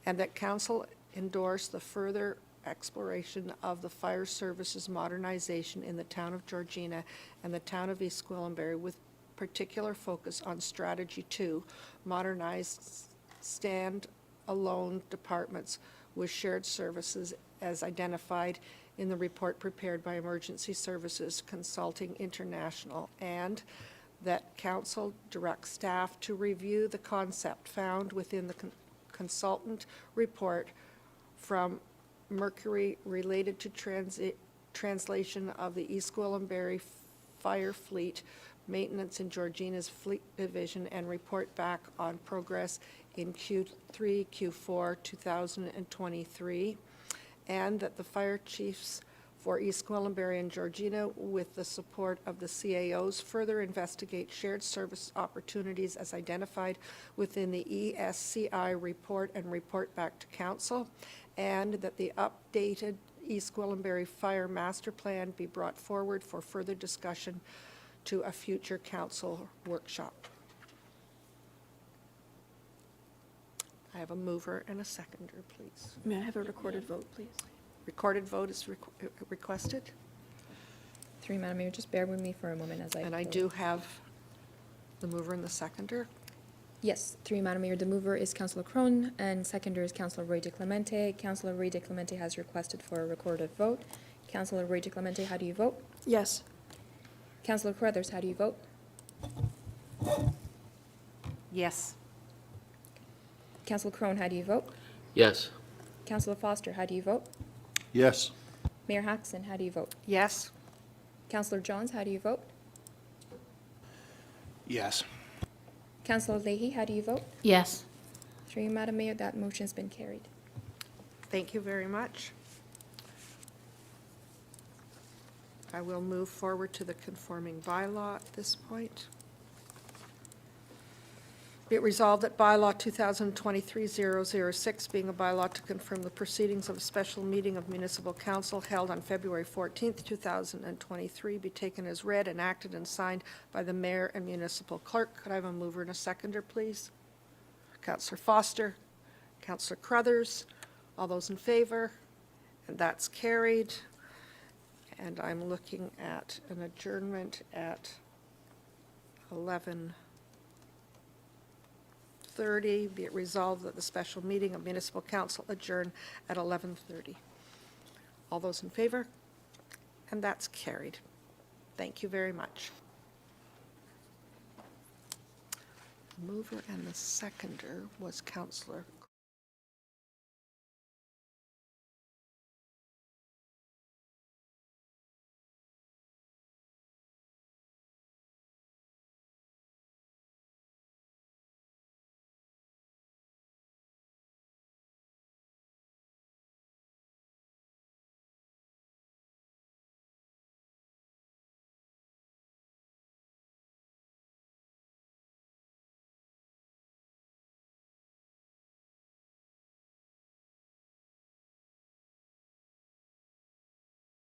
and that Council endorse the further exploration of the fire services modernization in the Town of Georgina and the Town of East Gwillimbury, with particular focus on Strategy 2, modernized stand-alone departments with shared services as identified in the report prepared by Emergency Services Consulting International, and that Council direct staff to review the concept found within the consultant report from Mercury related to translation of the East Gwillimbury Fire Fleet maintenance in Georgina's Fleet Division, and report back on progress in Q3, Q4 2023, and that the fire chiefs for East Gwillimbury and Georgina, with the support of the CAOs, further investigate shared service opportunities as identified within the ESCI report and report back to Council, and that the updated East Gwillimbury Fire Master Plan be brought forward for further discussion to a future council workshop. I have a mover and a seconder, please. May I have a recorded vote, please? Recorded vote is requested, Through you, Madam Mayor, just bear with me for a moment as I... and I do have the mover and the seconder. Yes, through you, Madam Mayor, the mover is Councillor Crone and seconder is Councillor Roy DeClemente. Councillor Roy DeClemente has requested for a recorded vote. Councillor Roy DeClemente, how do you vote? Yes. Councillor Crothers, how do you vote? Yes. Councillor Crone, how do you vote? Yes. Councillor Foster, how do you vote? Yes. Mayor Haxon, how do you vote? Yes. Councillor Johns, how do you vote? Yes. Councillor Leahy, how do you vote? Yes. Through you, Madam Mayor, that motion's been carried. Thank you very much. I will move forward to the conforming bylaw at this point. Be it resolved that bylaw 2023-006, being a bylaw to confirm the proceedings of a special meeting of municipal council held on February 14th, 2023, be taken as read, enacted, and signed by the mayor and municipal clerk. Could I have a mover and a seconder, please? Councillor Foster, Councillor Crothers, all those in favor? And that's carried. And I'm looking at an adjournment at 11:30. Be it resolved that the special meeting of municipal council adjourn at 11:30. All those in favor? And that's carried. Thank you very much. The mover and the seconder was Councillor